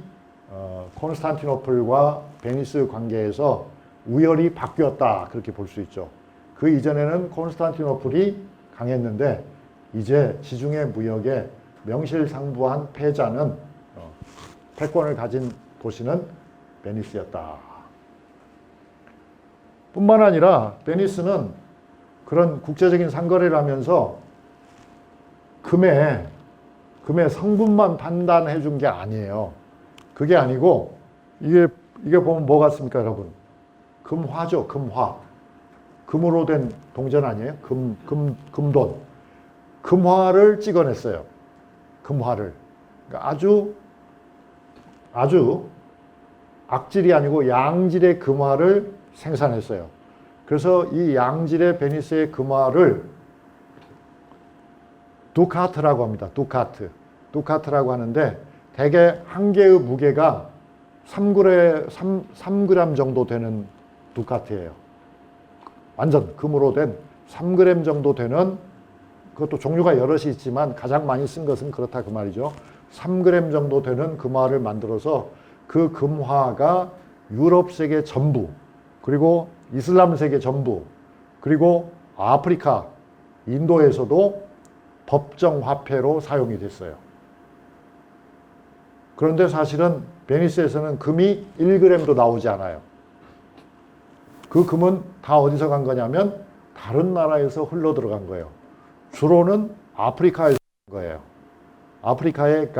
S1: 콘스탄티노플과 베니스 관계에서 우열이 바뀌었다, 그렇게 볼 수 있죠. 그 이전에는 콘스탄티노플이 강했는데 이제 지중해 무역에 명실상부한 패자는, 패권을 가진 도시는 베니스였다. 뿐만 아니라 베니스는 그런 국제적인 상거래를 하면서 금의 성분만 판단해 준 게 아니에요. 그게 아니고, 이게 보면 뭐 같습니까, 여러분? 금화죠, 금화. 금으로 된 동전 아니에요? 금돈. 금화를 찍어냈어요. 금화를. 그러니까 아주 악질이 아니고 양질의 금화를 생산했어요. 그래서 이 양질의 베니스의 금화를 두카트라고 합니다. 두카트라고 하는데, 대개 한 개의 무게가 3g 정도 되는 두카트예요. 완전 금으로 된 3g 정도 되는, 그것도 종류가 여럿이 있지만 가장 많이 쓴 것은 그렇다 그 말이죠. 3g 정도 되는 금화를 만들어서 그 금화가 유럽 세계 전부, 그리고 이슬람 세계 전부, 그리고 아프리카, 인도에서도 법정 화폐로 사용이 됐어요. 그런데 사실은 베니스에서는 금이 1g도 나오지 않아요. 그 금은 다 어디서 간 거냐면 다른 나라에서 흘러 들어간 거예요. 주로는 아프리카에서 간 거예요. 아프리카의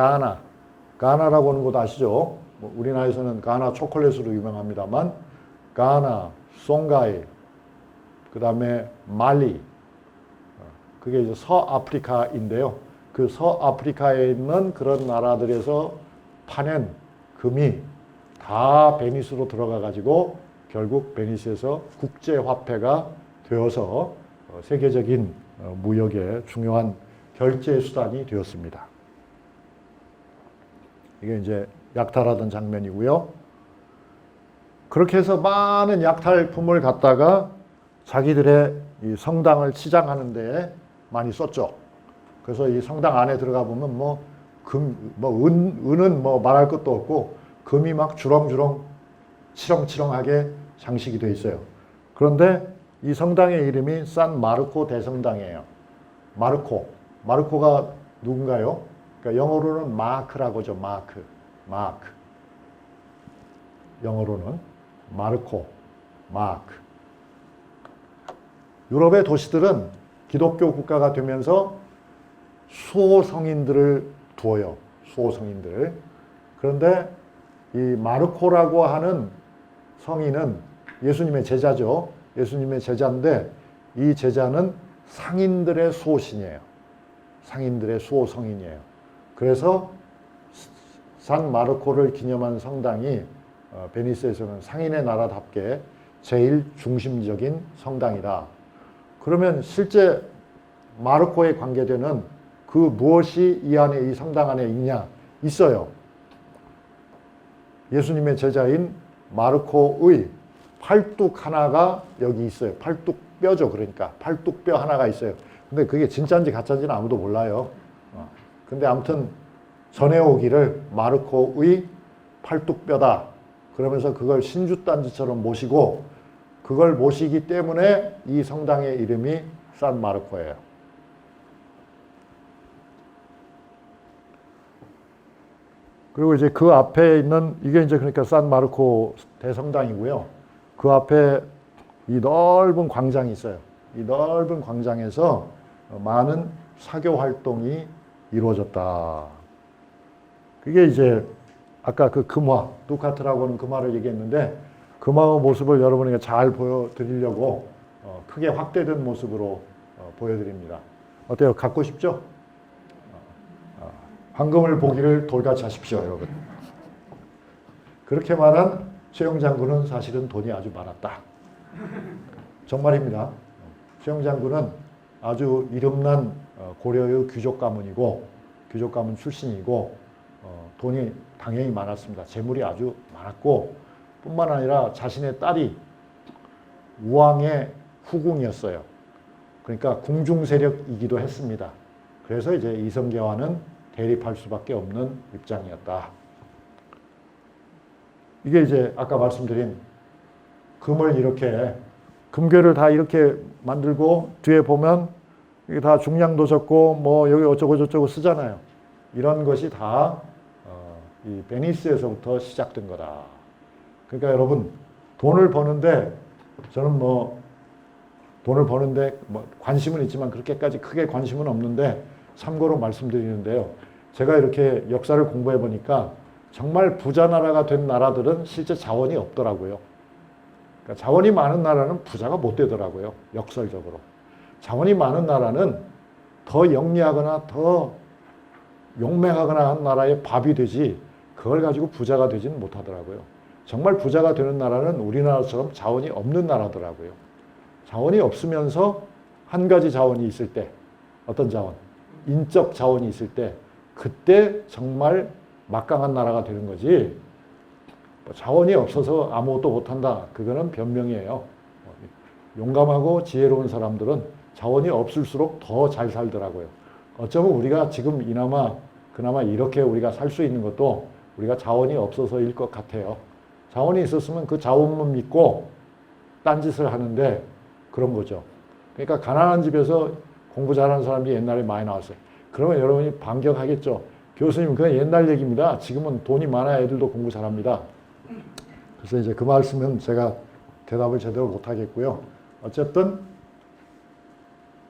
S1: 가나라고 하는 곳 아시죠? 뭐 우리나라에서는 가나 초콜릿으로 유명합니다만 가나, 송가이, 그 다음에 말리, 그게 이제 서아프리카인데요. 그 서아프리카에 있는 그런 나라들에서 파낸 금이 다 베니스로 들어가 가지고 결국 베니스에서 국제화폐가 되어서 세계적인 무역의 중요한 결제 수단이 되었습니다. 이게 이제 약탈하던 장면이고요. 그렇게 해서 많은 약탈품을 갖다가 자기들의 이 성당을 치장하는 데에 많이 썼죠. 그래서 이 성당 안에 들어가 보면 뭐 은은 뭐 말할 것도 없고 금이 막 주렁주렁 치렁치렁하게 장식이 되어 있어요. 그런데 이 성당의 이름이 산 마르코 대성당이에요. 마르코가 누군가요? 그러니까 영어로는 마크라고 하죠. 마크. 영어로는 마르코. 유럽의 도시들은 기독교 국가가 되면서 수호 성인들을 두어요. 수호 성인들. 그런데 이 마르코라고 하는 성인은 예수님의 제자죠. 예수님의 제자인데 이 제자는 상인들의 수호신이에요. 상인들의 수호 성인이에요. 그래서 산 마르코를 기념한 성당이 베니스에서는 상인의 나라답게 제일 중심적인 성당이다. 그러면 실제 마르코에 관계되는 그 무엇이 이 안에 이 성당 안에 있냐? 있어요. 예수님의 제자인 마르코의 팔뚝 하나가 여기 있어요. 팔뚝뼈죠. 그러니까 팔뚝뼈 하나가 있어요. 근데 그게 진짜인지 가짜인지는 아무도 몰라요. 근데 아무튼 전해오기를 마르코의 팔뚝뼈다. 그러면서 그걸 신주단지처럼 모시고 그걸 모시기 때문에 이 성당의 이름이 산 마르코예요. 그리고 이제 그 앞에 있는 이게 이제 그러니까 산 마르코 대성당이고요. 그 앞에 이 넓은 광장이 있어요. 이 넓은 광장에서 많은 사교 활동이 이루어졌다. 그게 이제 아까 그 금화, 두카트라고 하는 금화를 얘기했는데 금화의 모습을 여러분에게 잘 보여드리려고 크게 확대된 모습으로 보여드립니다. 어때요? 갖고 싶죠? 황금을 보기를 돌같이 하십시오, 여러분. 그렇게 말한 최영 장군은 사실은 돈이 아주 많았다. 정말입니다. 최영 장군은 아주 이름난 고려의 귀족 가문이고 귀족 가문 출신이고 돈이 당연히 많았습니다. 재물이 아주 많았고 뿐만 아니라 자신의 딸이 우왕의 후궁이었어요. 그러니까 궁중 세력이기도 했습니다. 그래서 이제 이성계와는 대립할 수밖에 없는 입장이었다. 이게 이제 아까 말씀드린 금을 이렇게 금괴를 다 이렇게 만들고 뒤에 보면 이게 다 중량도 적고 뭐 여기 어쩌고 저쩌고 쓰잖아요. 이런 것이 다 이 베니스에서부터 시작된 거다. 그러니까 여러분 돈을 버는데 저는 뭐 돈을 버는데 뭐 관심은 있지만 그렇게까지 크게 관심은 없는데 참고로 말씀드리는데요. 제가 이렇게 역사를 공부해 보니까 정말 부자 나라가 된 나라들은 실제 자원이 없더라고요. 그러니까 자원이 많은 나라는 부자가 못 되더라고요. 역설적으로. 자원이 많은 나라는 더 영리하거나 더 용맹하거나 한 나라의 밥이 되지 그걸 가지고 부자가 되지는 못하더라고요. 정말 부자가 되는 나라는 우리나라처럼 자원이 없는 나라더라고요. 자원이 없으면서 한 가지 자원이 있을 때 어떤 자원? 인적 자원이 있을 때 그때 정말 막강한 나라가 되는 거지 자원이 없어서 아무것도 못한다. 그거는 변명이에요. 용감하고 지혜로운 사람들은 자원이 없을수록 더 잘 살더라고요. 어쩌면 우리가 지금 그나마 이렇게 우리가 살 수 있는 것도 우리가 자원이 없어서일 것 같아요. 자원이 있었으면 그 자원만 믿고 딴짓을 하는데 그런 거죠. 그러니까 가난한 집에서 공부 잘하는 사람이 옛날에 많이 나왔어요. 그러면 여러분이 반격하겠죠. 교수님, 그건 옛날 얘기입니다. 지금은 돈이 많아야 애들도 공부 잘합니다. 그래서 이제 그 말씀은 제가 대답을 제대로 못하겠고요. 어쨌든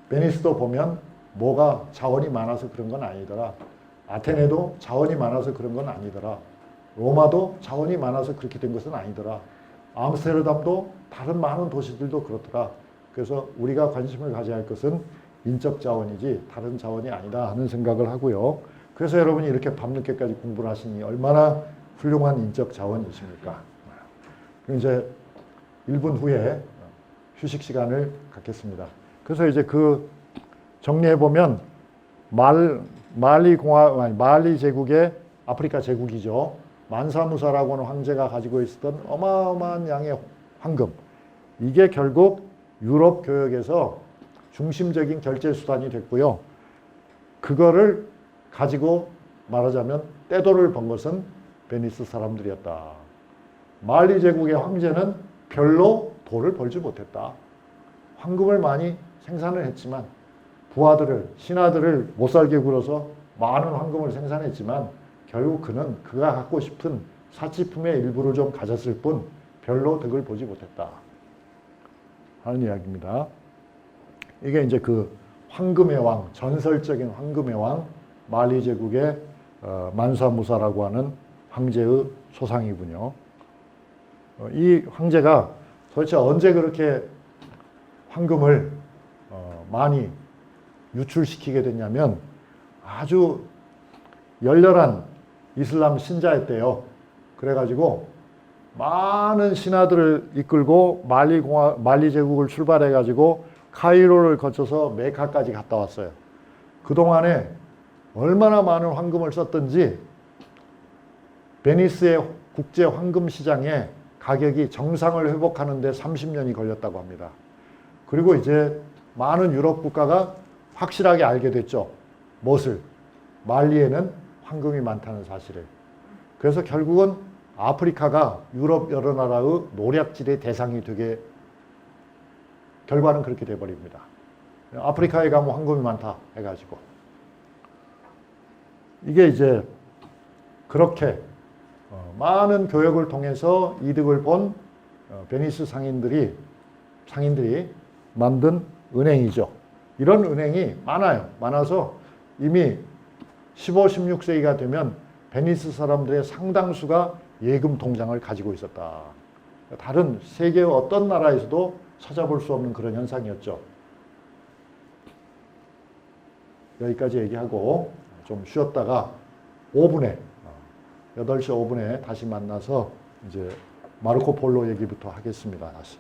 S1: 베니스도 보면 뭐가 자원이 많아서 그런 건 아니더라. 아테네도 자원이 많아서 그런 건 아니더라. 로마도 자원이 많아서 그렇게 된 것은 아니더라. 암스테르담도 다른 많은 도시들도 그렇더라. 그래서 우리가 관심을 가져야 할 것은 인적 자원이지 다른 자원이 아니다 하는 생각을 하고요. 그래서 여러분이 이렇게 밤늦게까지 공부를 하시니 얼마나 훌륭한 인적 자원이십니까? 그럼 이제 1분 후에 휴식 시간을 갖겠습니다. 그래서 이제 그 정리해보면 말리 제국의 아프리카 제국이죠. 만사무사라고 하는 황제가 가지고 있었던 어마어마한 양의 황금. 이게 결국 유럽 교역에서 중심적인 결제 수단이 됐고요. 그거를 가지고 말하자면 떼돈을 번 것은 베니스 사람들이었다. 말리 제국의 황제는 별로 돈을 벌지 못했다. 황금을 많이 생산을 했지만 부하들을, 신하들을 못 살게 굴어서 많은 황금을 생산했지만 결국 그는 그가 갖고 싶은 사치품의 일부를 좀 가졌을 뿐 별로 득을 보지 못했다 하는 이야기입니다. 이게 이제 그 황금의 왕, 전설적인 황금의 왕 말리 제국의 만사무사라고 하는 황제의 소상이군요. 이 황제가 도대체 언제 그렇게 황금을 많이 유출시키게 됐냐면 아주 열렬한 이슬람 신자였대요. 그래가지고 많은 신하들을 이끌고 말리 제국을 출발해가지고 카이로를 거쳐서 메카까지 갔다 왔어요. 그동안에 얼마나 많은 황금을 썼던지 베니스의 국제 황금 시장에 가격이 정상을 회복하는 데 30년이 걸렸다고 합니다. 그리고 이제 많은 유럽 국가가 확실하게 알게 됐죠. 무엇을? 말리에는 황금이 많다는 사실을. 그래서 결국은 아프리카가 유럽 여러 나라의 노략질의 대상이 되게 결과는 그렇게 돼버립니다. 아프리카에 가면 황금이 많다 해가지고. 이게 이제 그렇게 많은 교역을 통해서 이득을 본 베니스 상인들이 만든 은행이죠. 이런 은행이 많아요. 많아서 이미 15, 16세기가 되면 베니스 사람들의 상당수가 예금 통장을 가지고 있었다. 다른 세계의 어떤 나라에서도 찾아볼 수 없는 그런 현상이었죠. 여기까지 얘기하고 좀 쉬었다가 8시 5분에 다시 만나서 이제 마르코 폴로 얘기부터 하겠습니다. 다시.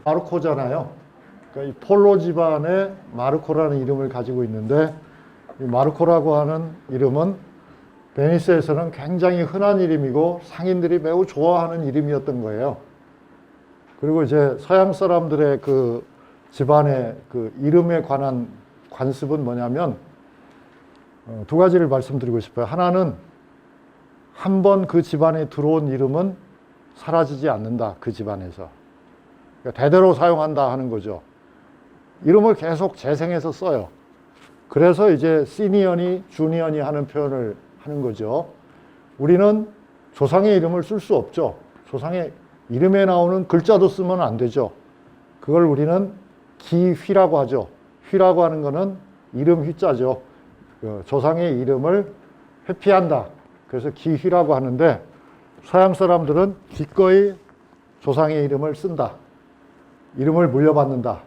S1: 마르코잖아요. 그러니까 이 폴로 집안의 마르코라는 이름을 가지고 있는데 이 마르코라고 하는 이름은 베니스에서는 굉장히 흔한 이름이고 상인들이 매우 좋아하는 이름이었던 거예요. 그리고 이제 서양 사람들의 그 집안의 그 이름에 관한 관습은 뭐냐면 두 가지를 말씀드리고 싶어요. 하나는 한 번 그 집안에 들어온 이름은 사라지지 않는다. 그 집안에서. 그러니까 대대로 사용한다 하는 거죠. 이름을 계속 재생해서 써요. 그래서 이제 시니어니, 주니어니 하는 표현을 하는 거죠. 우리는 조상의 이름을 쓸 수 없죠. 조상의 이름에 나오는 글자도 쓰면 안 되죠. 그걸 우리는 기휘라고 하죠. 휘라고 하는 거는 이름 휘자죠. 조상의 이름을 회피한다. 그래서 기휘라고 하는데 서양 사람들은 기꺼이 조상의 이름을 쓴다. 이름을 물려받는다.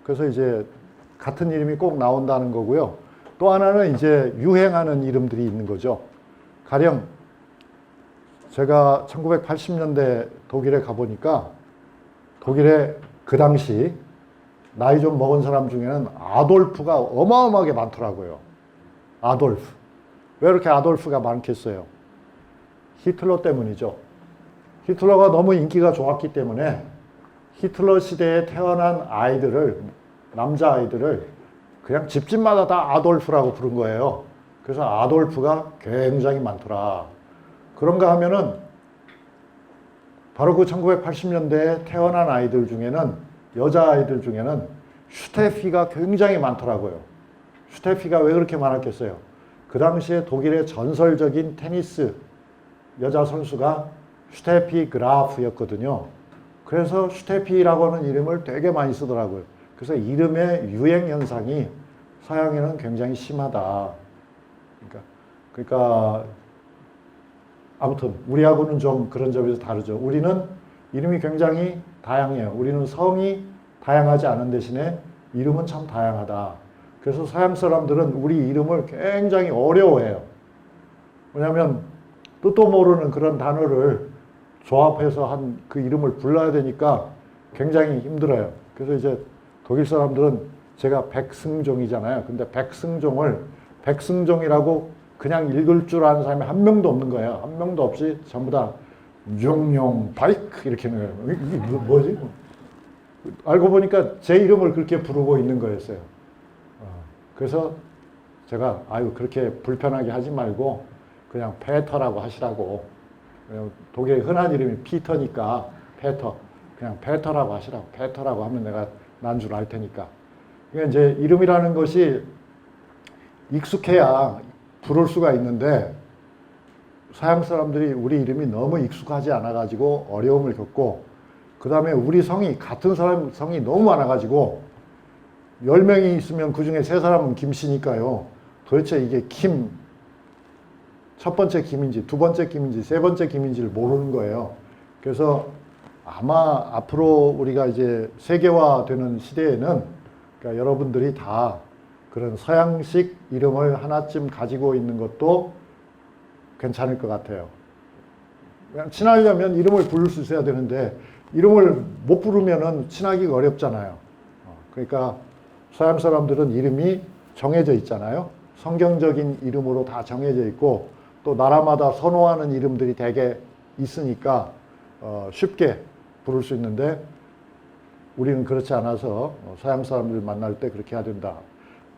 S1: 그래서 이제 같은 이름이 꼭 나온다는 거고요. 또 하나는 이제 유행하는 이름들이 있는 거죠. 가령 제가 1980년대 독일에 가보니까 독일에 그 당시 나이 좀 먹은 사람 중에는 아돌프가 어마어마하게 많더라고요. 아돌프. 왜 이렇게 아돌프가 많겠어요? 히틀러 때문이죠. 히틀러가 너무 인기가 좋았기 때문에 히틀러 시대에 태어난 아이들을, 남자아이들을 그냥 집집마다 다 아돌프라고 부른 거예요. 그래서 아돌프가 굉장히 많더라. 그런가 하면은 바로 그 1980년대에 태어난 아이들 중에는, 여자아이들 중에는 슈테피가 굉장히 많더라고요. 슈테피가 왜 그렇게 많았겠어요? 그 당시에 독일의 전설적인 테니스 여자 선수가 슈테피 그라프였거든요. 그래서 슈테피라고 하는 이름을 되게 많이 쓰더라고요. 그래서 이름의 유행 현상이 서양에는 굉장히 심하다. 그러니까 아무튼 우리하고는 좀 그런 점에서 다르죠. 우리는 이름이 굉장히 다양해요. 우리는 성이 다양하지 않은 대신에 이름은 참 다양하다. 그래서 서양 사람들은 우리 이름을 굉장히 어려워해요. 왜냐하면 뜻도 모르는 그런 단어를 조합해서 한 그 이름을 불러야 되니까 굉장히 힘들어요. 그래서 이제 독일 사람들은 제가 백승종이잖아요. 근데 백승종을 백승종이라고 그냥 읽을 줄 아는 사람이 한 명도 없는 거예요. 한 명도 없이 전부 다 용용 바이크 이렇게 하는 거예요. 이게 뭐지? 알고 보니까 제 이름을 그렇게 부르고 있는 거였어요. 그래서 제가 아유 그렇게 불편하게 하지 말고 그냥 페터라고 하시라고. 독일의 흔한 이름이 피터니까 페터. 그냥 페터라고 하시라고. 페터라고 하면 내가 난 줄 알 테니까. 그러니까 이제 이름이라는 것이 익숙해야 부를 수가 있는데 서양 사람들이 우리 이름이 너무 익숙하지 않아가지고 어려움을 겪고, 그 다음에 우리 성이 같은 사람 성이 너무 많아가지고 10명이 있으면 그 중에 3사람은 김씨니까요. 도대체 이게 김, 첫 번째 김인지 두 번째 김인지 세 번째 김인지를 모르는 거예요. 그래서 아마 앞으로 우리가 이제 세계화되는 시대에는 그러니까 여러분들이 다 그런 서양식 이름을 하나쯤 가지고 있는 것도 괜찮을 것 같아요. 그냥 친하려면 이름을 부를 수 있어야 되는데 이름을 못 부르면은 친하기가 어렵잖아요. 그러니까 서양 사람들은 이름이 정해져 있잖아요. 성경적인 이름으로 다 정해져 있고 또 나라마다 선호하는 이름들이 되게 있으니까 쉽게 부를 수 있는데 우리는 그렇지 않아서 서양 사람들 만날 때 그렇게 해야 된다.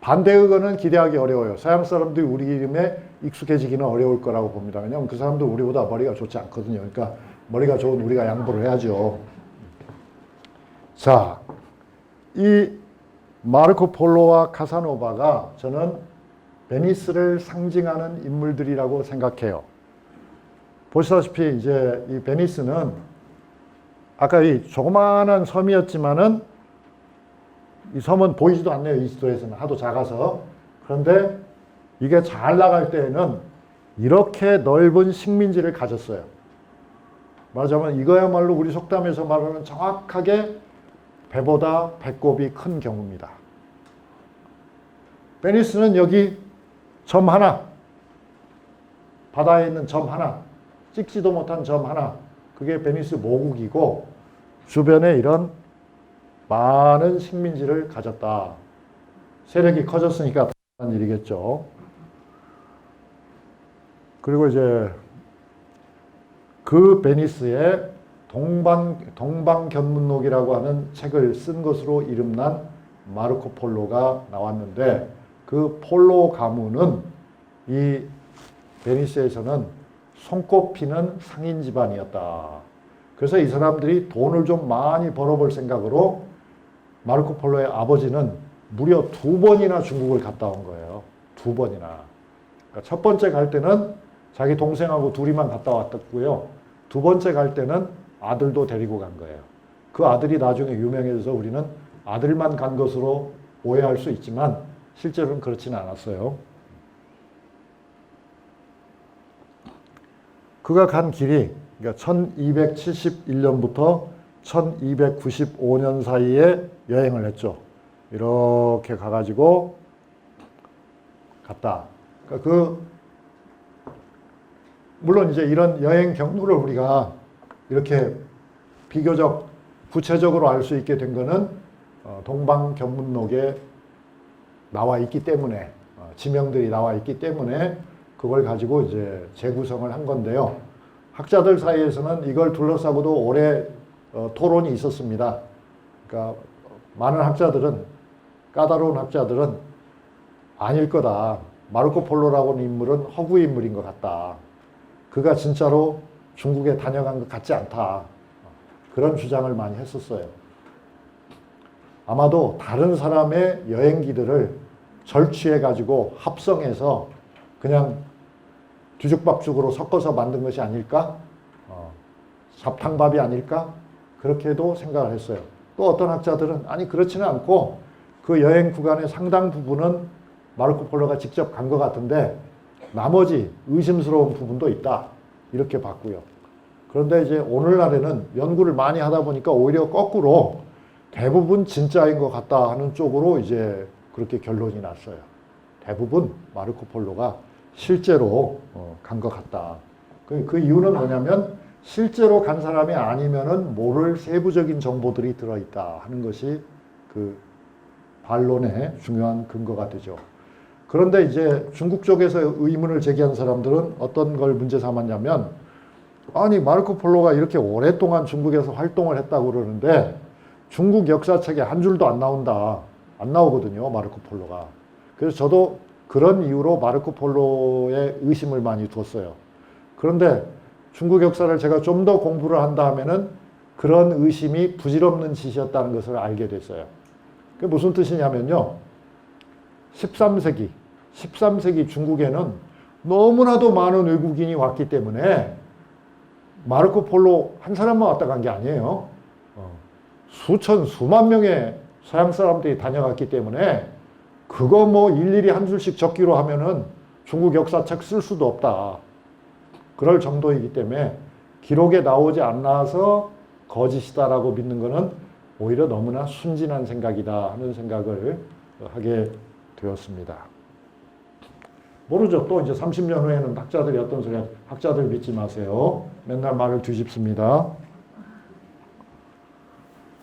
S1: 반대의견은 기대하기 어려워요. 서양 사람들이 우리 이름에 익숙해지기는 어려울 거라고 봅니다. 왜냐하면 그 사람들 우리보다 머리가 좋지 않거든요. 그러니까 머리가 좋은 우리가 양보를 해야죠. 자, 이 마르코 폴로와 카사노바가 저는 베니스를 상징하는 인물들이라고 생각해요. 보시다시피 이제 이 베니스는 아까 이 조그마한 섬이었지만은 이 섬은 보이지도 않네요. 이 지도에서는 하도 작아서. 그런데 이게 잘 나갈 때에는 이렇게 넓은 식민지를 가졌어요. 말하자면 이거야말로 우리 속담에서 말하는 정확하게 배보다 배꼽이 큰 경우입니다. 베니스는 여기 점 하나, 바다에 있는 점 하나, 찍지도 못한 점 하나, 그게 베니스 모국이고 주변에 이런 많은 식민지를 가졌다. 세력이 커졌으니까 당연한 일이겠죠. 그리고 이제 그 베니스에 동방견문록이라고 하는 책을 쓴 것으로 이름난 마르코 폴로가 나왔는데 그 폴로 가문은 이 베니스에서는 손꼽히는 상인 집안이었다. 그래서 이 사람들이 돈을 좀 많이 벌어볼 생각으로 마르코 폴로의 아버지는 무려 2번이나 중국을 갔다 온 거예요. 2번이나. 그러니까 첫 번째 갈 때는 자기 동생하고 둘이만 갔다 왔고요. 두 번째 갈 때는 아들도 데리고 간 거예요. 그 아들이 나중에 유명해져서 우리는 아들만 간 것으로 오해할 수 있지만 실제로는 그렇지는 않았어요. 그가 간 길이 그러니까 1271년부터 1295년 사이에 여행을 했죠. 이렇게 가가지고 갔다. 그러니까 물론 이제 이런 여행 경로를 우리가 이렇게 비교적 구체적으로 알 수 있게 된 거는 동방견문록에 나와 있기 때문에 지명들이 나와 있기 때문에 그걸 가지고 이제 재구성을 한 건데요. 학자들 사이에서는 이걸 둘러싸고도 오래 토론이 있었습니다. 그러니까 많은 학자들은 까다로운 학자들은 아닐 거다. 마르코 폴로라고는 인물은 허구의 인물인 것 같다. 그가 진짜로 중국에 다녀간 것 같지 않다. 그런 주장을 많이 했었어요. 아마도 다른 사람의 여행기들을 절취해가지고 합성해서 그냥 뒤죽박죽으로 섞어서 만든 것이 아닐까? 잡탕밥이 아닐까? 그렇게도 생각을 했어요. 또 어떤 학자들은 아니 그렇지는 않고 그 여행 구간의 상당 부분은 마르코 폴로가 직접 간 것 같은데 나머지 의심스러운 부분도 있다. 이렇게 봤고요. 그런데 이제 오늘날에는 연구를 많이 하다 보니까 오히려 거꾸로 대부분 진짜인 것 같다 하는 쪽으로 이제 그렇게 결론이 났어요. 대부분 마르코 폴로가 실제로 간 것 같다. 그 이유는 뭐냐면 실제로 간 사람이 아니면은 모를 세부적인 정보들이 들어있다 하는 것이 그 반론의 중요한 근거가 되죠. 그런데 이제 중국 쪽에서 의문을 제기한 사람들은 어떤 걸 문제 삼았냐면 아니 마르코 폴로가 이렇게 오랫동안 중국에서 활동을 했다고 그러는데 중국 역사책에 한 줄도 안 나온다. 안 나오거든요, 마르코 폴로가. 그래서 저도 그런 이유로 마르코 폴로에 의심을 많이 뒀어요. 그런데 중국 역사를 제가 좀 더 공부를 한 다음에는 그런 의심이 부질없는 짓이었다는 것을 알게 됐어요. 그게 무슨 뜻이냐면요. 13세기 중국에는 너무나도 많은 외국인이 왔기 때문에 마르코 폴로 한 사람만 왔다 간 게 아니에요. 수천, 수만 명의 서양 사람들이 다녀갔기 때문에 그거 뭐 일일이 한 줄씩 적기로 하면은 중국 역사책 쓸 수도 없다. 그럴 정도이기 때문에 기록에 나오지 않아서 거짓이다라고 믿는 것은 오히려 너무나 순진한 생각이다 하는 생각을 하게 되었습니다. 모르죠. 또 이제 30년 후에는 학자들이 어떤 소리야. 학자들 믿지 마세요. 맨날 말을 뒤집습니다.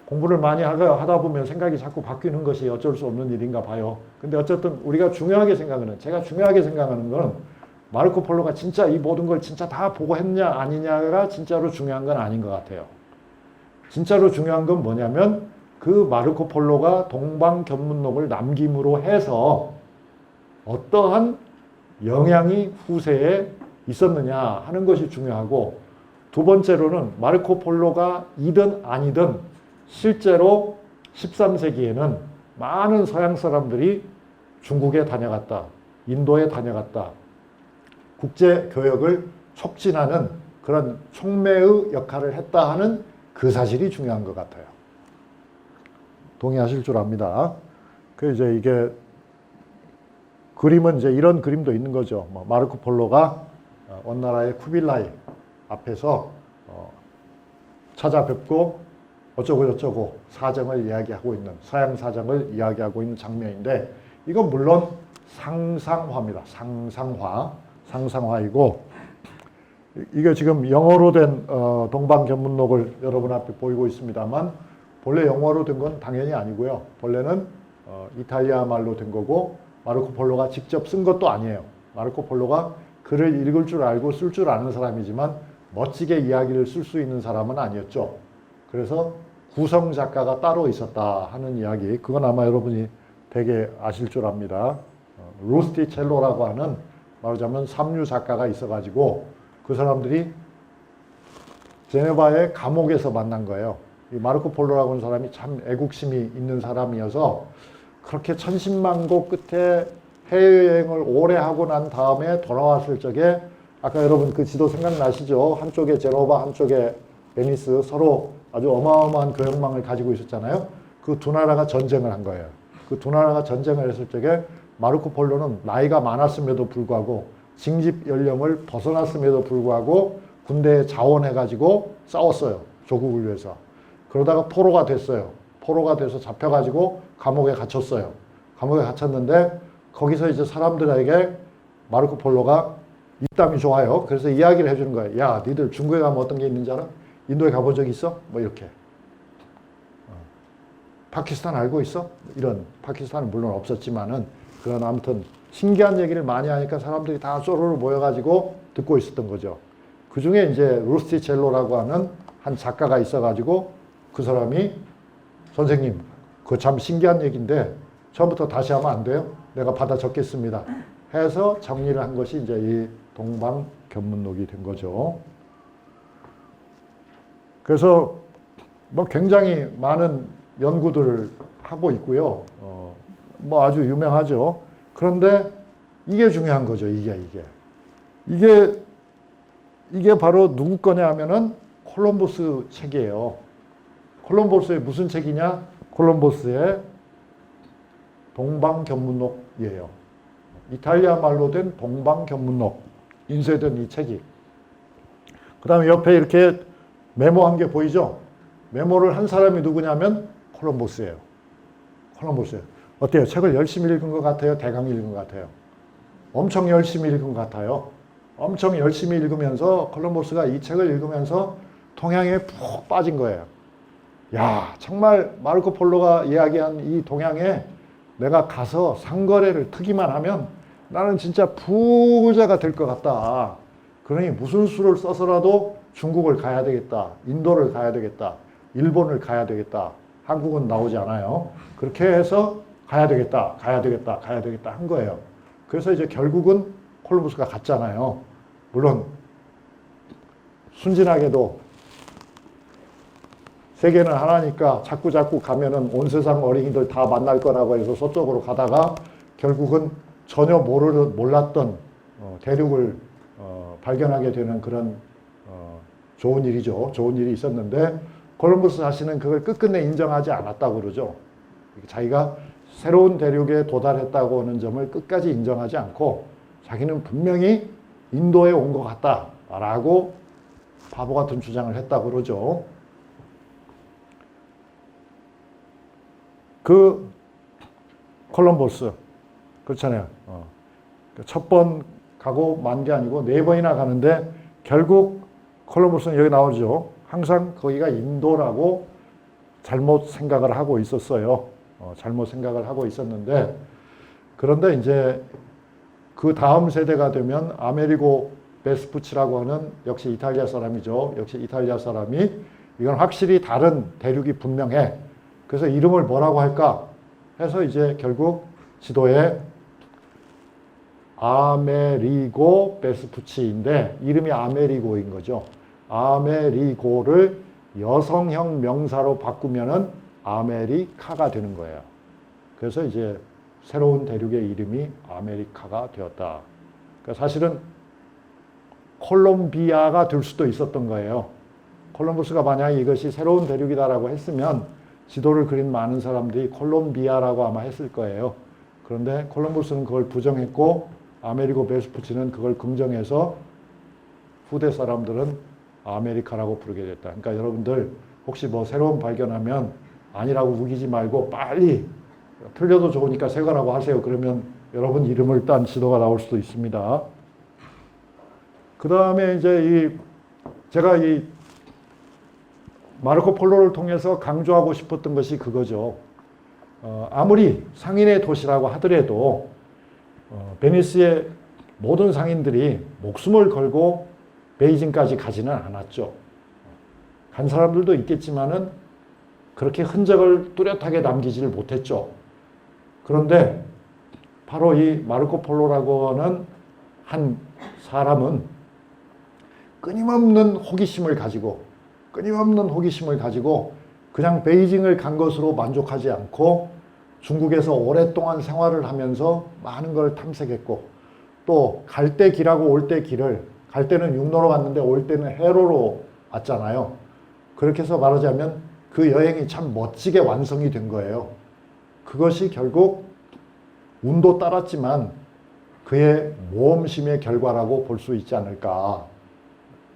S1: 공부를 많이 하다 보면 생각이 자꾸 바뀌는 것이 어쩔 수 없는 일인가 봐요. 근데 어쨌든 우리가 중요하게 생각하는, 제가 중요하게 생각하는 건 마르코 폴로가 진짜 이 모든 걸 진짜 다 보고 했냐 아니냐가 진짜로 중요한 건 아닌 것 같아요. 진짜로 중요한 건 뭐냐면 그 마르코 폴로가 동방견문록을 남김으로 해서 어떠한 영향이 후세에 있었느냐 하는 것이 중요하고, 두 번째로는 마르코 폴로가 이든 아니든 실제로 13세기에는 많은 서양 사람들이 중국에 다녀갔다, 인도에 다녀갔다, 국제 교역을 촉진하는 그런 촉매의 역할을 했다 하는 그 사실이 중요한 것 같아요. 동의하실 줄 압니다. 그 이제 이게 그림은 이제 이런 그림도 있는 거죠. 마르코 폴로가 원나라의 쿠빌라이 앞에서 찾아뵙고 어쩌고 저쩌고 사정을 이야기하고 있는, 서양 사정을 이야기하고 있는 장면인데, 이건 물론 상상화입니다. 상상화이고, 이게 지금 영어로 된 동방견문록을 여러분 앞에 보이고 있습니다만, 본래 영어로 된 건 당연히 아니고요. 본래는 이탈리아 말로 된 거고, 마르코 폴로가 직접 쓴 것도 아니에요. 마르코 폴로가 글을 읽을 줄 알고 쓸 줄 아는 사람이지만 멋지게 이야기를 쓸 수 있는 사람은 아니었죠. 그래서 구성 작가가 따로 있었다 하는 이야기, 그건 아마 여러분이 되게 아실 줄 압니다. 루스티첼로라고 하는 말하자면 삼류 작가가 있어가지고 그 사람들이 제네바의 감옥에서 만난 거예요. 이 마르코 폴로라고 하는 사람이 참 애국심이 있는 사람이어서 그렇게 천신만고 끝에 해외여행을 오래 하고 난 다음에 돌아왔을 적에, 아까 여러분 그 지도 생각나시죠? 한쪽에 제노바, 한쪽에 베니스, 서로 아주 어마어마한 교역망을 가지고 있었잖아요. 그 두 나라가 전쟁을 한 거예요. 그 두 나라가 전쟁을 했을 적에 마르코 폴로는 나이가 많았음에도 불구하고, 징집 연령을 벗어났음에도 불구하고 군대에 자원해가지고 싸웠어요. 조국을 위해서. 그러다가 포로가 됐어요. 포로가 돼서 잡혀가지고 감옥에 갇혔어요. 감옥에 갇혔는데 거기서 이제 사람들에게 마르코 폴로가 입담이 좋아요. 그래서 이야기를 해주는 거예요. 야, 니들 중국에 가면 어떤 게 있는지 알아? 인도에 가본 적 있어? 뭐 이렇게. 파키스탄 알고 있어? 이런, 파키스탄은 물론 없었지만은 그런 아무튼 신기한 얘기를 많이 하니까 사람들이 다 쪼르르 모여가지고 듣고 있었던 거죠. 그 중에 이제 루스티첼로라고 하는 한 작가가 있어가지고 그 사람이 선생님, 그거 참 신기한 얘기인데 처음부터 다시 하면 안 돼요? 내가 받아 적겠습니다. 해서 정리를 한 것이 이제 이 동방견문록이 된 거죠. 그래서 뭐 굉장히 많은 연구들을 하고 있고요. 뭐 아주 유명하죠. 그런데 이게 중요한 거죠. 이게 바로 누구 거냐 하면은 콜럼버스 책이에요. 콜럼버스의 무슨 책이냐? 콜럼버스의 동방견문록이에요. 이탈리아 말로 된 동방견문록, 인쇄된 이 책이. 그 다음에 옆에 이렇게 메모한 게 보이죠? 메모를 한 사람이 누구냐면 콜럼버스예요. 콜럼버스예요. 어때요? 책을 열심히 읽은 것 같아요? 대강 읽은 것 같아요? 엄청 열심히 읽은 것 같아요. 엄청 열심히 읽으면서 콜럼버스가 이 책을 읽으면서 동양에 푹 빠진 거예요. 야, 정말 마르코 폴로가 이야기한 이 동양에 내가 가서 상거래를 트기만 하면 나는 진짜 부자가 될 것 같다. 그러니 무슨 수를 써서라도 중국을 가야 되겠다. 인도를 가야 되겠다. 일본을 가야 되겠다. 한국은 나오지 않아요. 그렇게 해서 가야 되겠다 한 거예요. 그래서 이제 결국은 콜럼버스가 갔잖아요. 물론 순진하게도 세계는 하나니까 자꾸 가면은 온 세상 어린이들 다 만날 거라고 해서 서쪽으로 가다가 결국은 전혀 몰랐던 대륙을 발견하게 되는 그런 좋은 일이죠. 좋은 일이 있었는데 콜럼버스 자신은 그걸 끝끝내 인정하지 않았다고 그러죠. 자기가 새로운 대륙에 도달했다고 하는 점을 끝까지 인정하지 않고 자기는 분명히 인도에 온 것 같다라고 바보 같은 주장을 했다고 그러죠. 그 콜럼버스 그렇잖아요. 첫 번 가고 만 게 아니고 4번이나 가는데 결국 콜럼버스는 여기 나오죠. 항상 거기가 인도라고 잘못 생각을 하고 있었어요. 잘못 생각을 하고 있었는데 그런데 이제 그 다음 세대가 되면 아메리고 베스푸치라고 하는 역시 이탈리아 사람이죠. 역시 이탈리아 사람이 이건 확실히 다른 대륙이 분명해. 그래서 이름을 뭐라고 할까 해서 이제 결국 지도에 아메리고 베스푸치인데 이름이 아메리고인 거죠. 아메리고를 여성형 명사로 바꾸면은 아메리카가 되는 거예요. 그래서 이제 새로운 대륙의 이름이 아메리카가 되었다. 그러니까 사실은 콜롬비아가 될 수도 있었던 거예요. 콜럼버스가 만약에 이것이 새로운 대륙이다라고 했으면 지도를 그린 많은 사람들이 콜롬비아라고 아마 했을 거예요. 그런데 콜럼버스는 그걸 부정했고 아메리고 베스푸치는 그걸 긍정해서 후대 사람들은 아메리카라고 부르게 됐다. 그러니까 여러분들 혹시 뭐 새로운 발견하면 아니라고 우기지 말고 빨리 틀려도 좋으니까 새 거라고 하세요. 그러면 여러분 이름을 딴 지도가 나올 수도 있습니다. 그 다음에 이제 제가 이 마르코 폴로를 통해서 강조하고 싶었던 것이 그거죠. 아무리 상인의 도시라고 하더라도 베니스의 모든 상인들이 목숨을 걸고 베이징까지 가지는 않았죠. 간 사람들도 있겠지만은 그렇게 흔적을 뚜렷하게 남기지를 못했죠. 그런데 바로 이 마르코 폴로라고 하는 한 사람은 끊임없는 호기심을 가지고 그냥 베이징을 간 것으로 만족하지 않고 중국에서 오랫동안 생활을 하면서 많은 걸 탐색했고 또 갈 때 길하고 올 때 길을 갈 때는 육로로 갔는데 올 때는 해로로 왔잖아요. 그렇게 해서 말하자면 그 여행이 참 멋지게 완성이 된 거예요. 그것이 결국 운도 따랐지만 그의 모험심의 결과라고 볼 수 있지 않을까.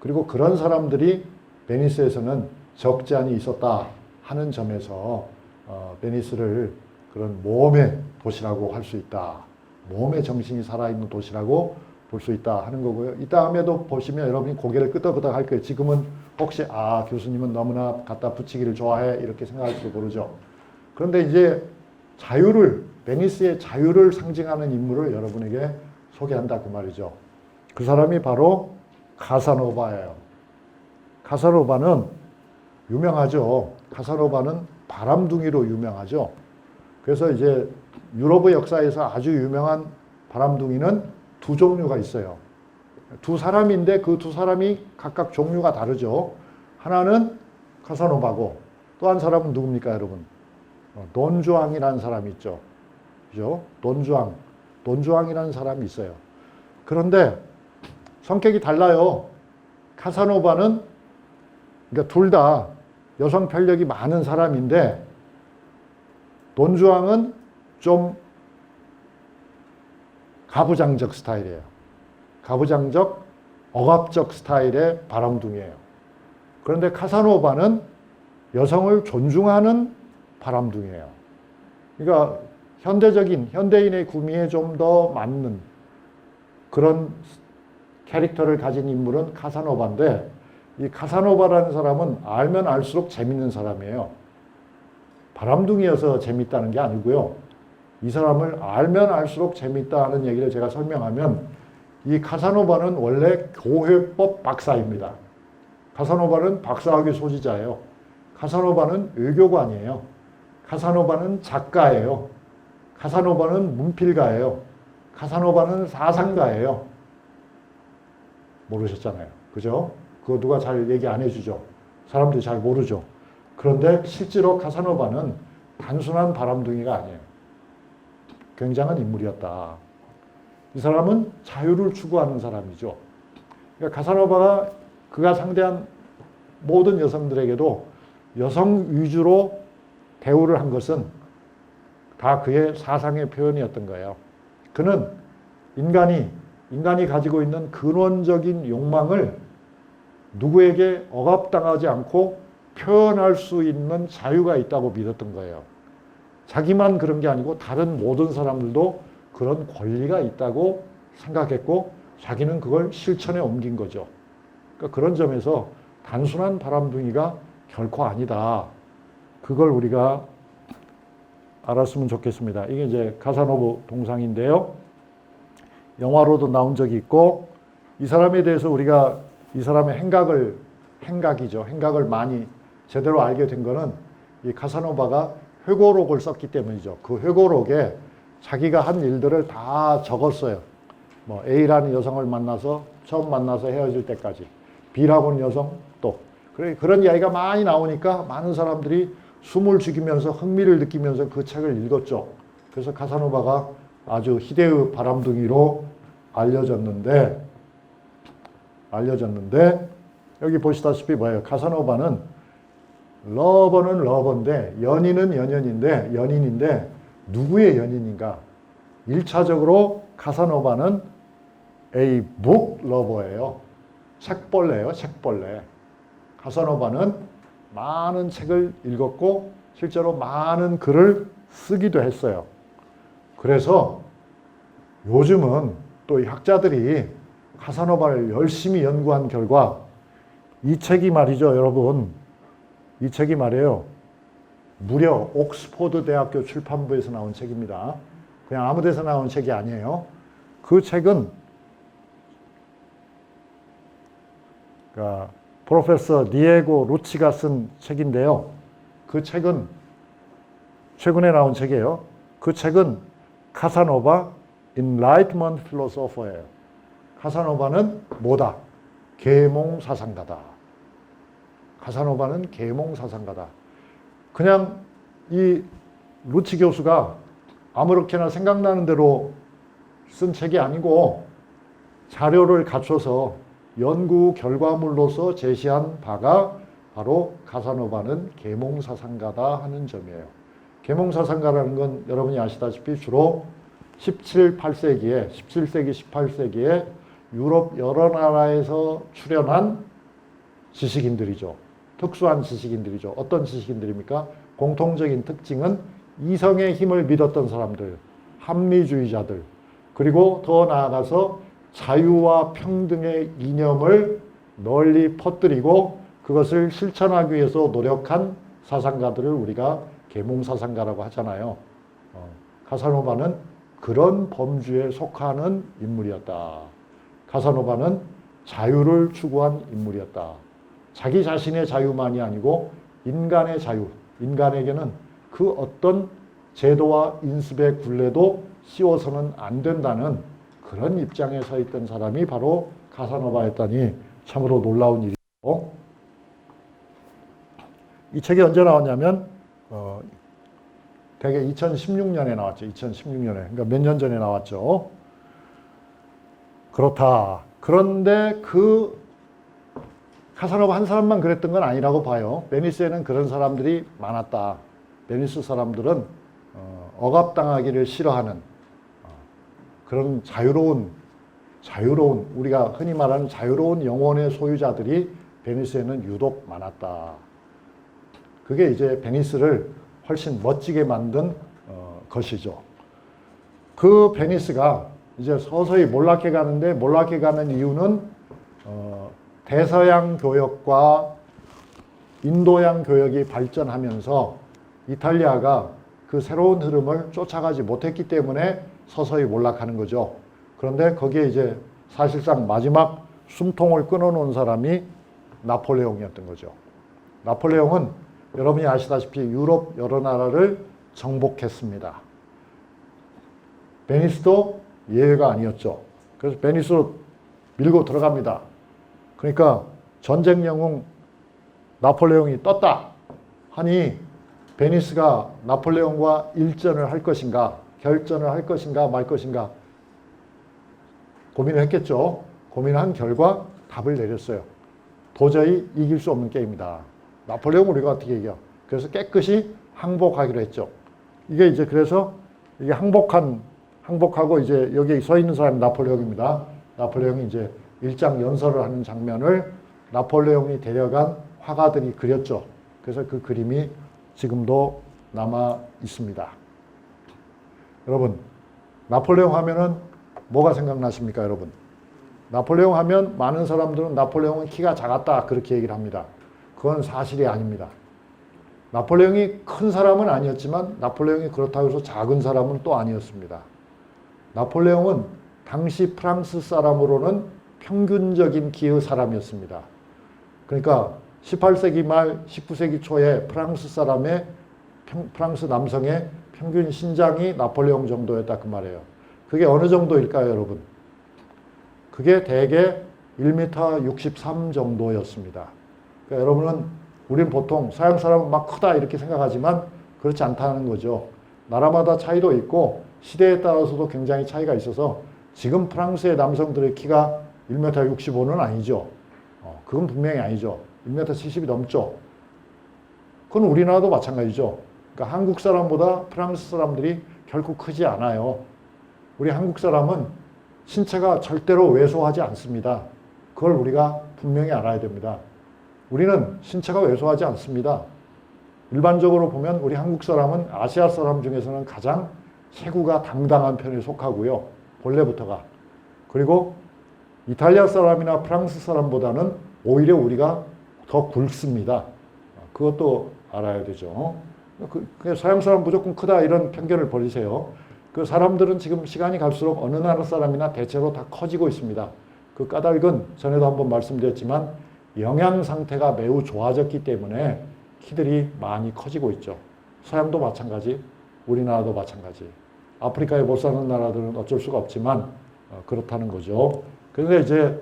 S1: 그리고 그런 사람들이 베니스에서는 적지 않이 있었다 하는 점에서 베니스를 그런 모험의 도시라고 할 수 있다. 모험의 정신이 살아있는 도시라고 볼 수 있다 하는 거고요. 이 다음에도 보시면 여러분이 고개를 끄덕끄덕 할 거예요. 지금은 혹시 교수님은 너무나 갖다 붙이기를 좋아해 이렇게 생각할지도 모르죠. 그런데 이제 베니스의 자유를 상징하는 인물을 여러분에게 소개한다 그 말이죠. 그 사람이 바로 카사노바예요. 카사노바는 유명하죠. 카사노바는 바람둥이로 유명하죠. 그래서 이제 유럽의 역사에서 아주 유명한 바람둥이는 두 종류가 있어요. 두 사람인데 그 두 사람이 각각 종류가 다르죠. 하나는 카사노바고 또 한 사람은 누굽니까, 여러분? 돈주앙이라는 사람이 있죠. 그죠? 돈주앙이라는 사람이 있어요. 그런데 성격이 달라요. 카사노바는 그러니까 둘 다 여성 편력이 많은 사람인데 돈주앙은 좀 가부장적 스타일이에요. 가부장적, 억압적 스타일의 바람둥이에요. 그런데 카사노바는 여성을 존중하는 바람둥이에요. 그러니까 현대인의 구미에 좀 더 맞는 그런 캐릭터를 가진 인물은 카사노바인데, 이 카사노바라는 사람은 알면 알수록 재밌는 사람이에요. 바람둥이여서 재밌다는 게 아니고요. 이 사람을 알면 알수록 재밌다는 얘기를 제가 설명하면, 이 카사노바는 원래 교회법 박사입니다. 카사노바는 박사학위 소지자예요. 카사노바는 외교관이에요. 카사노바는 작가예요. 카사노바는 문필가예요. 카사노바는 사상가예요. 모르셨잖아요. 그죠? 그거 누가 잘 얘기 안 해주죠. 사람들이 잘 모르죠. 그런데 실제로 카사노바는 단순한 바람둥이가 아니에요. 굉장한 인물이었다. 이 사람은 자유를 추구하는 사람이죠. 그러니까 카사노바가 그가 상대한 모든 여성들에게도 여성 위주로 대우를 한 것은 다 그의 사상의 표현이었던 거예요. 그는 인간이 가지고 있는 근원적인 욕망을 누구에게 억압당하지 않고 표현할 수 있는 자유가 있다고 믿었던 거예요. 자기만 그런 게 아니고 다른 모든 사람들도 그런 권리가 있다고 생각했고 자기는 그걸 실천에 옮긴 거죠. 그러니까 그런 점에서 단순한 바람둥이가 결코 아니다. 그걸 우리가 알았으면 좋겠습니다. 이게 이제 카사노바 동상인데요. 영화로도 나온 적이 있고, 이 사람에 대해서 우리가 이 사람의 행각을 많이 제대로 알게 된 거는 이 카사노바가 회고록을 썼기 때문이죠. 그 회고록에 자기가 한 일들을 다 적었어요. 뭐 A라는 여성을 처음 만나서 헤어질 때까지, B라고는 여성 또 그런 이야기가 많이 나오니까 많은 사람들이 숨을 죽이면서 흥미를 느끼면서 그 책을 읽었죠. 그래서 카사노바가 아주 희대의 바람둥이로 알려졌는데 여기 보시다시피 뭐예요? 카사노바는 러버는 러버인데 연인은 연인인데 누구의 연인인가? 1차적으로 카사노바는 A book lover예요. 책벌레예요. 책벌레. 카사노바는 많은 책을 읽었고 실제로 많은 글을 쓰기도 했어요. 그래서 요즘은 또 이 학자들이 카사노바를 열심히 연구한 결과 이 책이 말이죠, 여러분. 이 책이 말이에요. 무려 옥스퍼드 대학교 출판부에서 나온 책입니다. 그냥 아무 데서 나온 책이 아니에요. 그 책은 그러니까 프로페서 디에고 루치가 쓴 책인데요. 그 책은 최근에 나온 책이에요. 그 책은 카사노바 Enlightenment Philosopher예요. 카사노바는 뭐다? 계몽사상가다. 카사노바는 계몽사상가다. 그냥 이 루치 교수가 아무렇게나 생각나는 대로 쓴 책이 아니고 자료를 갖춰서 연구 결과물로서 제시한 바가 바로 카사노바는 계몽사상가다 하는 점이에요. 계몽사상가라는 건 여러분이 아시다시피 주로 17세기, 18세기에 유럽 여러 나라에서 출현한 지식인들이죠. 특수한 지식인들이죠. 어떤 지식인들입니까? 공통적인 특징은 이성의 힘을 믿었던 사람들, 합리주의자들, 그리고 더 나아가서 자유와 평등의 이념을 널리 퍼뜨리고 그것을 실천하기 위해서 노력한 사상가들을 우리가 계몽사상가라고 하잖아요. 카사노바는 그런 범주에 속하는 인물이었다. 카사노바는 자유를 추구한 인물이었다. 자기 자신의 자유만이 아니고 인간의 자유, 인간에게는 그 어떤 제도와 인습의 굴레도 씌워서는 안 된다는 그런 입장에 서 있던 사람이 바로 카사노바였다니 참으로 놀라운 일이고, 이 책이 언제 나왔냐면 대개 2016년에 나왔죠. 2016년에. 그러니까 몇 년 전에 나왔죠. 그렇다. 그런데 그 카사노바 한 사람만 그랬던 건 아니라고 봐요. 베니스에는 그런 사람들이 많았다. 베니스 사람들은 억압당하기를 싫어하는 그런 자유로운 우리가 흔히 말하는 자유로운 영혼의 소유자들이 베니스에는 유독 많았다. 그게 이제 베니스를 훨씬 멋지게 만든 것이죠. 그 베니스가 이제 서서히 몰락해 가는데, 몰락해 가는 이유는 대서양 교역과 인도양 교역이 발전하면서 이탈리아가 그 새로운 흐름을 쫓아가지 못했기 때문에 서서히 몰락하는 거죠. 그런데 거기에 이제 사실상 마지막 숨통을 끊어놓은 사람이 나폴레옹이었던 거죠. 나폴레옹은 여러분이 아시다시피 유럽 여러 나라를 정복했습니다. 베니스도 예외가 아니었죠. 그래서 베니스로 밀고 들어갑니다. 그러니까 전쟁 영웅 나폴레옹이 떴다 하니 베니스가 나폴레옹과 일전을 할 것인가, 결전을 할 것인가 말 것인가 고민을 했겠죠. 고민한 결과 답을 내렸어요. 도저히 이길 수 없는 게임이다. 나폴레옹 우리가 어떻게 이겨? 그래서 깨끗이 항복하기로 했죠. 이게 이제 그래서 이게 항복하고 이제 여기 서 있는 사람이 나폴레옹입니다. 나폴레옹이 이제 일장 연설을 하는 장면을 나폴레옹이 데려간 화가들이 그렸죠. 그래서 그 그림이 지금도 남아 있습니다. 여러분, 나폴레옹 하면은 뭐가 생각나십니까, 여러분? 나폴레옹 하면 많은 사람들은 나폴레옹은 키가 작았다 그렇게 얘기를 합니다. 그건 사실이 아닙니다. 나폴레옹이 큰 사람은 아니었지만 나폴레옹이 그렇다고 해서 작은 사람은 또 아니었습니다. 나폴레옹은 당시 프랑스 사람으로는 평균적인 키의 사람이었습니다. 그러니까 18세기 말 19세기 초에 프랑스 남성의 평균 신장이 나폴레옹 정도였다 그 말이에요. 그게 어느 정도일까요, 여러분? 그게 대개 1m 63 정도였습니다. 그러니까 여러분은 우리는 보통 서양 사람은 막 크다 이렇게 생각하지만 그렇지 않다는 거죠. 나라마다 차이도 있고 시대에 따라서도 굉장히 차이가 있어서 지금 프랑스의 남성들의 키가 1m 65는 아니죠. 그건 분명히 아니죠. 1m 70이 넘죠. 그건 우리나라도 마찬가지죠. 그러니까 한국 사람보다 프랑스 사람들이 결코 크지 않아요. 우리 한국 사람은 신체가 절대로 왜소하지 않습니다. 그걸 우리가 분명히 알아야 됩니다. 우리는 신체가 왜소하지 않습니다. 일반적으로 보면 우리 한국 사람은 아시아 사람 중에서는 가장 체구가 당당한 편에 속하고요. 본래부터가. 그리고 이탈리아 사람이나 프랑스 사람보다는 오히려 우리가 더 굵습니다. 그것도 알아야 되죠. 서양 사람 무조건 크다 이런 편견을 버리세요. 그 사람들은 지금 시간이 갈수록 어느 나라 사람이나 대체로 다 커지고 있습니다. 그 까닭은 전에도 한번 말씀드렸지만 영양 상태가 매우 좋아졌기 때문에 키들이 많이 커지고 있죠. 서양도 마찬가지, 우리나라도 마찬가지. 아프리카에 못 사는 나라들은 어쩔 수가 없지만 그렇다는 거죠. 그런데 이제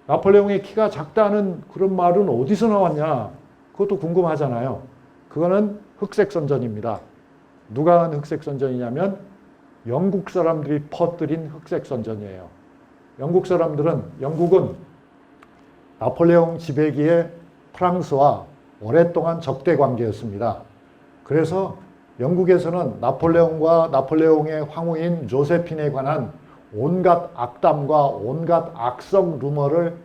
S1: 나폴레옹의 키가 작다는 그런 말은 어디서 나왔냐? 그것도 궁금하잖아요. 그거는 흑색선전입니다. 누가 한 흑색선전이냐면 영국 사람들이 퍼뜨린 흑색선전이에요. 영국은 나폴레옹 지배기에 프랑스와 오랫동안 적대 관계였습니다. 그래서 영국에서는 나폴레옹과 나폴레옹의 황후인 조세핀에 관한 온갖 악담과 온갖 악성 루머를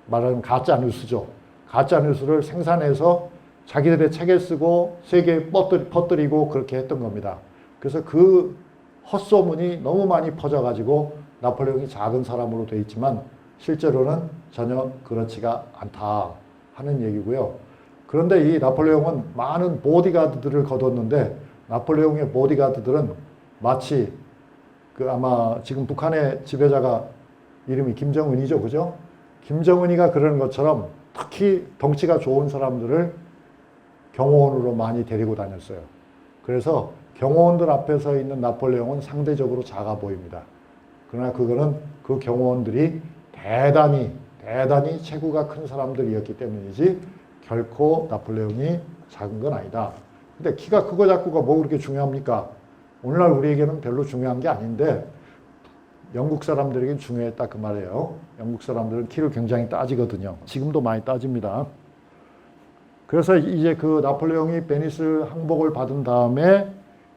S1: 말하는 가짜뉴스죠. 가짜뉴스를 생산해서 자기들의 책에 쓰고 세계에 퍼뜨리고 그렇게 했던 겁니다. 그래서 그 헛소문이 너무 많이 퍼져가지고 나폴레옹이 작은 사람으로 돼 있지만 실제로는 전혀 그렇지가 않다 하는 얘기고요. 그런데 이 나폴레옹은 많은 보디가드들을 거뒀는데 나폴레옹의 보디가드들은 마치 아마 지금 북한의 지배자가 이름이 김정은이죠, 그죠? 김정은이가 그러는 것처럼 특히 덩치가 좋은 사람들을 경호원으로 많이 데리고 다녔어요. 그래서 경호원들 앞에 서 있는 나폴레옹은 상대적으로 작아 보입니다. 그러나 그거는 그 경호원들이 대단히 체구가 큰 사람들이었기 때문이지 결코 나폴레옹이 작은 건 아니다. 근데 키가 크고 작고가 뭐 그렇게 중요합니까? 오늘날 우리에게는 별로 중요한 게 아닌데 영국 사람들에겐 중요했다 그 말이에요. 영국 사람들은 키를 굉장히 따지거든요. 지금도 많이 따집니다. 그래서 이제 그 나폴레옹이 베니스 항복을 받은 다음에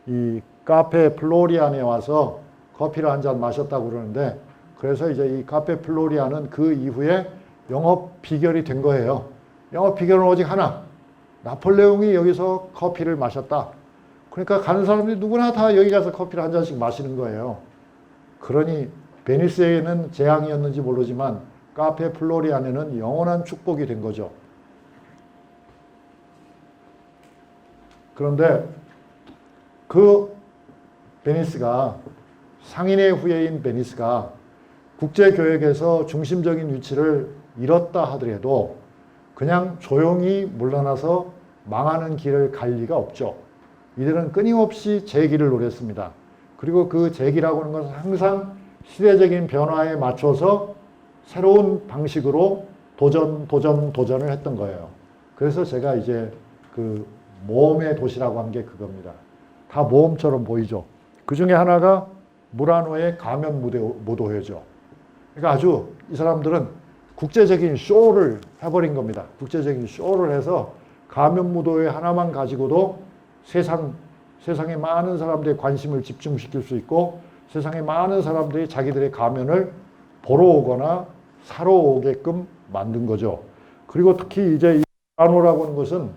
S1: 이 카페 플로리안에 와서 커피를 한 잔 마셨다고 그러는데, 그래서 이제 이 카페 플로리안은 그 이후에 영업 비결이 된 거예요. 영업 비결은 오직 하나. 나폴레옹이 여기서 커피를 마셨다. 그러니까 가는 사람들이 누구나 다 여기 가서 커피를 한 잔씩 마시는 거예요. 그러니 베니스에는 재앙이었는지 모르지만 카페 플로리안에는 영원한 축복이 된 거죠. 그런데 그 베니스가, 상인의 후예인 베니스가 국제교역에서 중심적인 위치를 잃었다 하더라도 그냥 조용히 물러나서 망하는 길을 갈 리가 없죠. 이들은 끊임없이 재기를 노렸습니다. 그리고 그 재기라고 하는 것은 항상 시대적인 변화에 맞춰서 새로운 방식으로 도전을 했던 거예요. 그래서 제가 이제 그 모험의 도시라고 한 게 그겁니다. 다 모험처럼 보이죠. 그 중에 하나가 무라노의 가면 무도회죠. 그러니까 아주 이 사람들은 국제적인 쇼를 해버린 겁니다. 국제적인 쇼를 해서 가면 무도회 하나만 가지고도 세상에 많은 사람들의 관심을 집중시킬 수 있고 세상에 많은 사람들이 자기들의 가면을 보러 오거나 사러 오게끔 만든 거죠. 그리고 특히 이제 이 무라노라고 하는 것은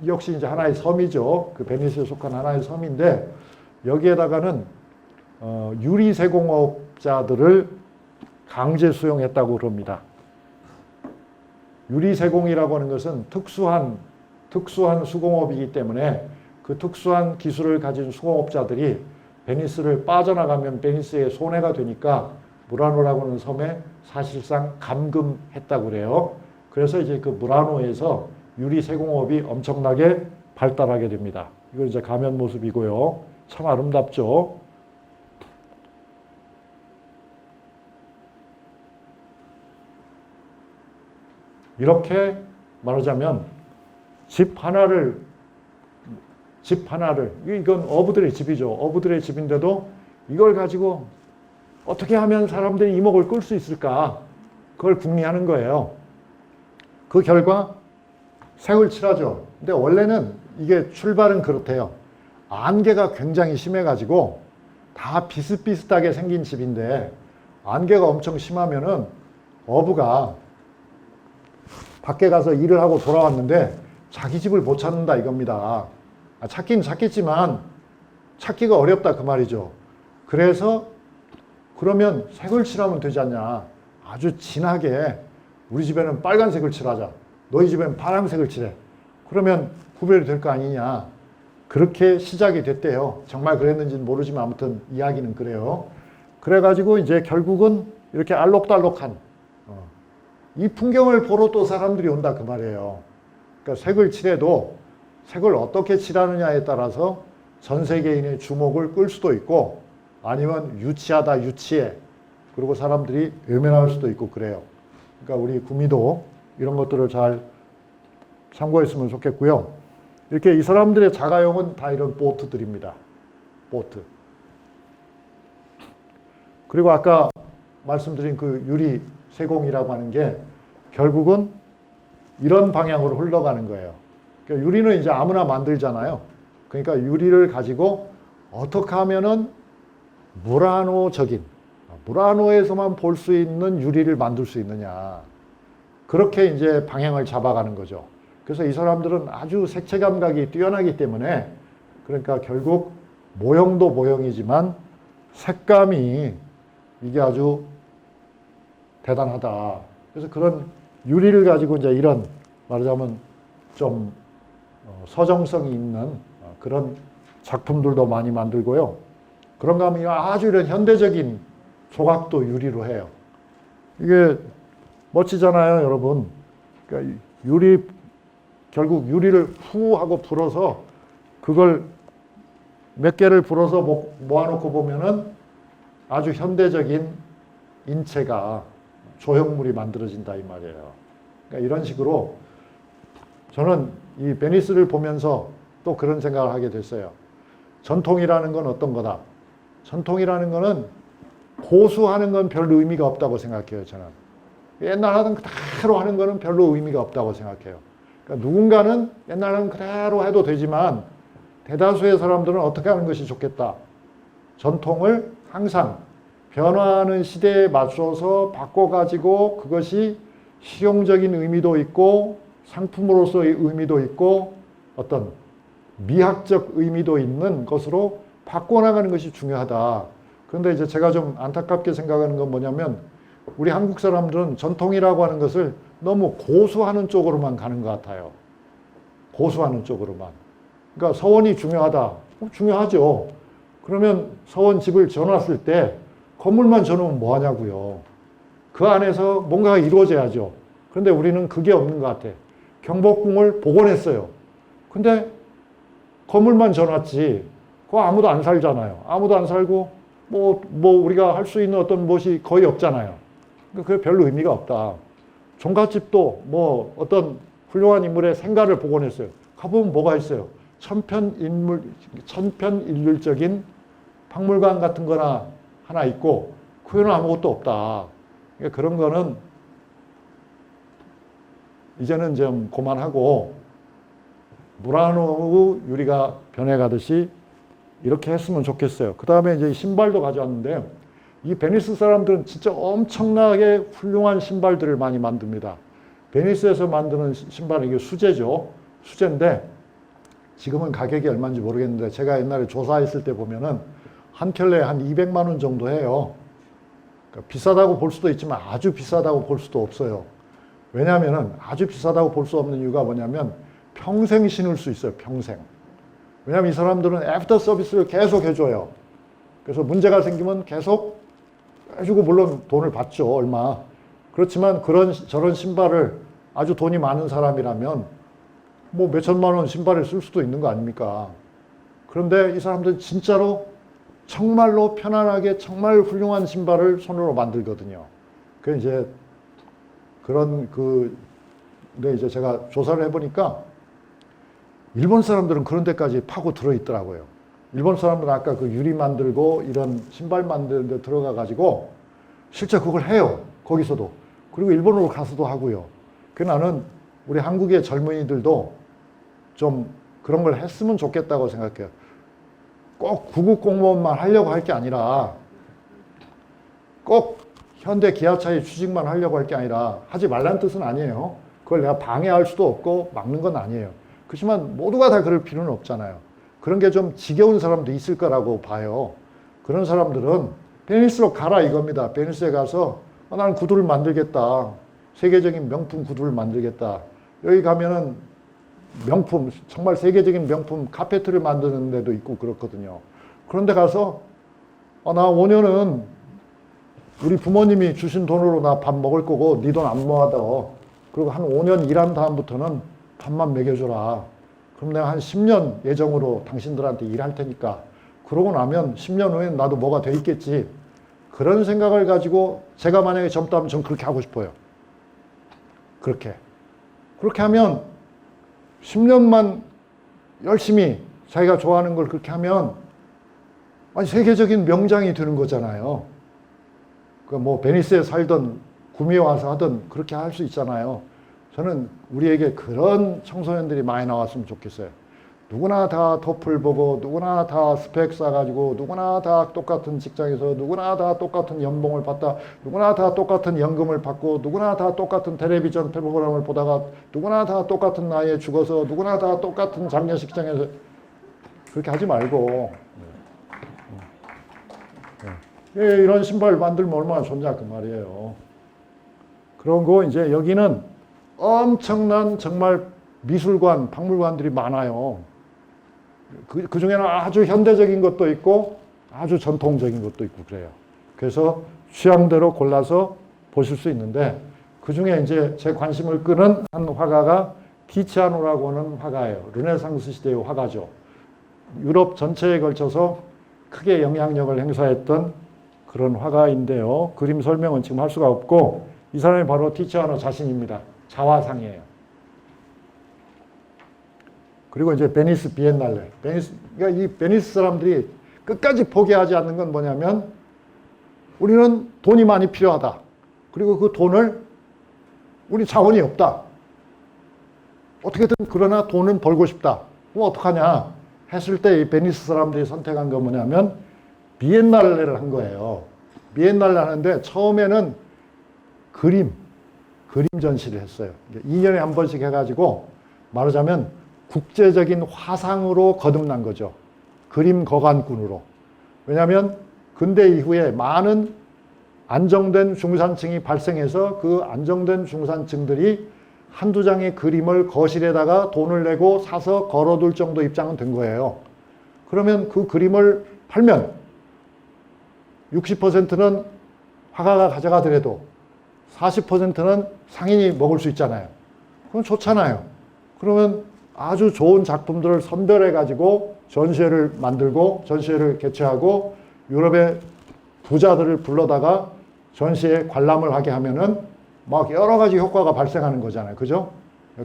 S1: 역시 이제 하나의 섬이죠. 그 베니스에 속한 하나의 섬인데 여기에다가는 유리 세공업자들을 강제 수용했다고 그럽니다. 유리 세공이라고 하는 것은 특수한 수공업이기 때문에 그 특수한 기술을 가진 수공업자들이 베니스를 빠져나가면 베니스에 손해가 되니까 무라노라고 하는 섬에 사실상 감금했다고 그래요. 그래서 이제 그 무라노에서 유리 세공업이 엄청나게 발달하게 됩니다. 이거 이제 가면 모습이고요. 참 아름답죠. 이렇게 말하자면 집 하나를 이건 어부들의 집이죠. 어부들의 집인데도 이걸 가지고 어떻게 하면 사람들이 이목을 끌 수 있을까? 그걸 궁리하는 거예요. 그 결과 색을 칠하죠. 근데 원래는 이게 출발은 그렇대요. 안개가 굉장히 심해가지고 다 비슷비슷하게 생긴 집인데 안개가 엄청 심하면은 어부가 밖에 가서 일을 하고 돌아왔는데 자기 집을 못 찾는다 이겁니다. 찾긴 찾겠지만 찾기가 어렵다 그 말이죠. 그래서 그러면 색을 칠하면 되지 않냐. 아주 진하게 우리 집에는 빨간색을 칠하자. 너희 집에는 파란색을 칠해. 그러면 구별이 될 거 아니냐. 그렇게 시작이 됐대요. 정말 그랬는지는 모르지만 아무튼 이야기는 그래요. 그래가지고 이제 결국은 이렇게 알록달록한 이 풍경을 보러 또 사람들이 온다 그 말이에요. 그러니까 색을 칠해도 색을 어떻게 칠하느냐에 따라서 전 세계인의 주목을 끌 수도 있고 아니면 유치하다 유치해. 그리고 사람들이 외면할 수도 있고 그래요. 그러니까 우리 구미도 이런 것들을 잘 참고했으면 좋겠고요. 이렇게 이 사람들의 자가용은 다 이런 보트들입니다. 보트. 그리고 아까 말씀드린 그 유리 세공이라고 하는 게 결국은 이런 방향으로 흘러가는 거예요. 그러니까 유리는 이제 아무나 만들잖아요. 그러니까 유리를 가지고 어떻게 하면은 무라노에서만 볼 수 있는 유리를 만들 수 있느냐. 그렇게 이제 방향을 잡아가는 거죠. 그래서 이 사람들은 아주 색채 감각이 뛰어나기 때문에 그러니까 결국 모형도 모형이지만 색감이 이게 아주 대단하다. 그래서 그런 유리를 가지고 이제 이런 말하자면 좀 서정성이 있는 그런 작품들도 많이 만들고요. 그런가 하면 아주 이런 현대적인 조각도 유리로 해요. 이게 멋지잖아요, 여러분. 그러니까 결국 유리를 후 하고 불어서 그걸 몇 개를 불어서 모아놓고 보면은 아주 현대적인 인체가 조형물이 만들어진다 이 말이에요. 그러니까 이런 식으로 저는 이 베니스를 보면서 또 그런 생각을 하게 됐어요. 전통이라는 건 어떤 거다? 전통이라는 거는 고수하는 건 별로 의미가 없다고 생각해요, 저는. 옛날 하던 그대로 하는 거는 별로 의미가 없다고 생각해요. 그러니까 누군가는 옛날 하는 그대로 해도 되지만 대다수의 사람들은 어떻게 하는 것이 좋겠다. 전통을 항상 변화하는 시대에 맞춰서 바꿔가지고 그것이 실용적인 의미도 있고 상품으로서의 의미도 있고 어떤 미학적 의미도 있는 것으로 바꿔나가는 것이 중요하다. 그런데 이제 제가 좀 안타깝게 생각하는 건 뭐냐면 우리 한국 사람들은 전통이라고 하는 것을 너무 고수하는 쪽으로만 가는 것 같아요. 고수하는 쪽으로만. 그러니까 서원이 중요하다. 중요하죠. 그러면 서원 집을 지어놨을 때 건물만 지어놓으면 뭐 하냐고요. 그 안에서 뭔가가 이루어져야죠. 그런데 우리는 그게 없는 것 같아. 경복궁을 복원했어요. 근데 건물만 지어놨지. 그거 아무도 안 살잖아요. 아무도 안 살고 뭐 우리가 할 수 있는 어떤 것이 거의 없잖아요. 그게 별로 의미가 없다. 종갓집도 뭐 어떤 훌륭한 인물의 생가를 복원했어요. 가보면 뭐가 있어요. 천편일률적인 박물관 같은 거나 하나 있고 그 외에는 아무것도 없다. 그러니까 그런 거는 이제는 좀 그만하고 무라노 유리가 변해가듯이 이렇게 했으면 좋겠어요. 그 다음에 이제 신발도 가져왔는데 이 베니스 사람들은 진짜 엄청나게 훌륭한 신발들을 많이 만듭니다. 베니스에서 만드는 신발은 이게 수제죠. 수제인데 지금은 가격이 얼마인지 모르겠는데 제가 옛날에 조사했을 때 보면은 한 켤레에 한 200만 원 정도 해요. 그러니까 비싸다고 볼 수도 있지만 아주 비싸다고 볼 수도 없어요. 왜냐하면은 아주 비싸다고 볼 수 없는 이유가 뭐냐면 평생 신을 수 있어요. 평생. 왜냐하면 이 사람들은 애프터 서비스를 계속 해줘요. 그래서 문제가 생기면 계속 해주고 물론 돈을 받죠. 얼마. 그렇지만 저런 신발을 아주 돈이 많은 사람이라면 뭐 몇천만 원 신발을 쓸 수도 있는 거 아닙니까? 그런데 이 사람들은 진짜로 정말로 편안하게 정말 훌륭한 신발을 손으로 만들거든요. 그 이제 근데 이제 제가 조사를 해보니까 일본 사람들은 그런 데까지 파고 들어있더라고요. 일본 사람들은 아까 그 유리 만들고 이런 신발 만드는 데 들어가가지고 실제 그걸 해요. 거기서도. 그리고 일본으로 가서도 하고요. 그래서 나는 우리 한국의 젊은이들도 좀 그런 걸 했으면 좋겠다고 생각해요. 꼭 구급 공무원만 하려고 할 게 아니라 꼭 현대 기아차의 취직만 하려고 할 게 아니라 하지 말라는 뜻은 아니에요. 그걸 내가 방해할 수도 없고 막는 건 아니에요. 그렇지만 모두가 다 그럴 필요는 없잖아요. 그런 게 좀 지겨운 사람도 있을 거라고 봐요. 그런 사람들은 베니스로 가라 이겁니다. 베니스에 가서 나는 구두를 만들겠다. 세계적인 명품 구두를 만들겠다. 여기 가면은 명품, 정말 세계적인 명품 카페트를 만드는 데도 있고 그렇거든요. 그런데 가서 나 5년은 우리 부모님이 주신 돈으로 나 밥 먹을 거고 네 돈 안 모아둬. 그리고 한 5년 일한 다음부터는 밥만 먹여줘라. 그럼 내가 한 10년 예정으로 당신들한테 일할 테니까 그러고 나면 10년 후엔 나도 뭐가 돼 있겠지. 그런 생각을 가지고 제가 만약에 젊다면 전 그렇게 하고 싶어요. 그렇게 하면 10년만 열심히 자기가 좋아하는 걸 그렇게 하면 아니 세계적인 명장이 되는 거잖아요. 뭐 베니스에 살던 구미에 와서 하던 그렇게 할 수 있잖아요. 저는 우리에게 그런 청소년들이 많이 나왔으면 좋겠어요. 누구나 다 토플 보고 누구나 다 스펙 쌓아가지고 누구나 다 똑같은 직장에서 누구나 다 똑같은 연봉을 받다 누구나 다 똑같은 연금을 받고 누구나 다 똑같은 텔레비전 프로그램을 보다가 누구나 다 똑같은 나이에 죽어서 누구나 다 똑같은 장례식장에서 그렇게 하지 말고 이런 신발 만들면 얼마나 좋냐 그 말이에요. 그런 거 이제 여기는 엄청난 정말 미술관, 박물관들이 많아요. 그 중에는 아주 현대적인 것도 있고 아주 전통적인 것도 있고 그래요. 그래서 취향대로 골라서 보실 수 있는데 그 중에 이제 제 관심을 끄는 한 화가가 티치아노라고 하는 화가예요. 르네상스 시대의 화가죠. 유럽 전체에 걸쳐서 크게 영향력을 행사했던 그런 화가인데요. 그림 설명은 지금 할 수가 없고 이 사람이 바로 티치아노 자신입니다. 자화상이에요. 그리고 이제 베니스 비엔날레. 그러니까 이 베니스 사람들이 끝까지 포기하지 않는 건 뭐냐면 우리는 돈이 많이 필요하다. 그리고 그 돈을 우리 자원이 없다. 어떻게든 그러나 돈은 벌고 싶다. 그럼 어떡하냐 했을 때 이 베니스 사람들이 선택한 건 뭐냐면 비엔날레를 한 거예요. 비엔날레 하는데 처음에는 그림 전시를 했어요. 2년에 한 번씩 해가지고 말하자면 국제적인 화상으로 거듭난 거죠. 그림 거간꾼으로. 왜냐하면 근대 이후에 많은 안정된 중산층이 발생해서 그 안정된 중산층들이 한두 장의 그림을 거실에다가 돈을 내고 사서 걸어둘 정도 입장은 된 거예요. 그러면 그 그림을 팔면 60%는 화가가 가져가더라도 40%는 상인이 먹을 수 있잖아요. 그럼 좋잖아요. 그러면 아주 좋은 작품들을 선별해가지고 전시회를 만들고 전시회를 개최하고 유럽의 부자들을 불러다가 전시회 관람을 하게 하면은 막 여러 가지 효과가 발생하는 거잖아요. 그죠?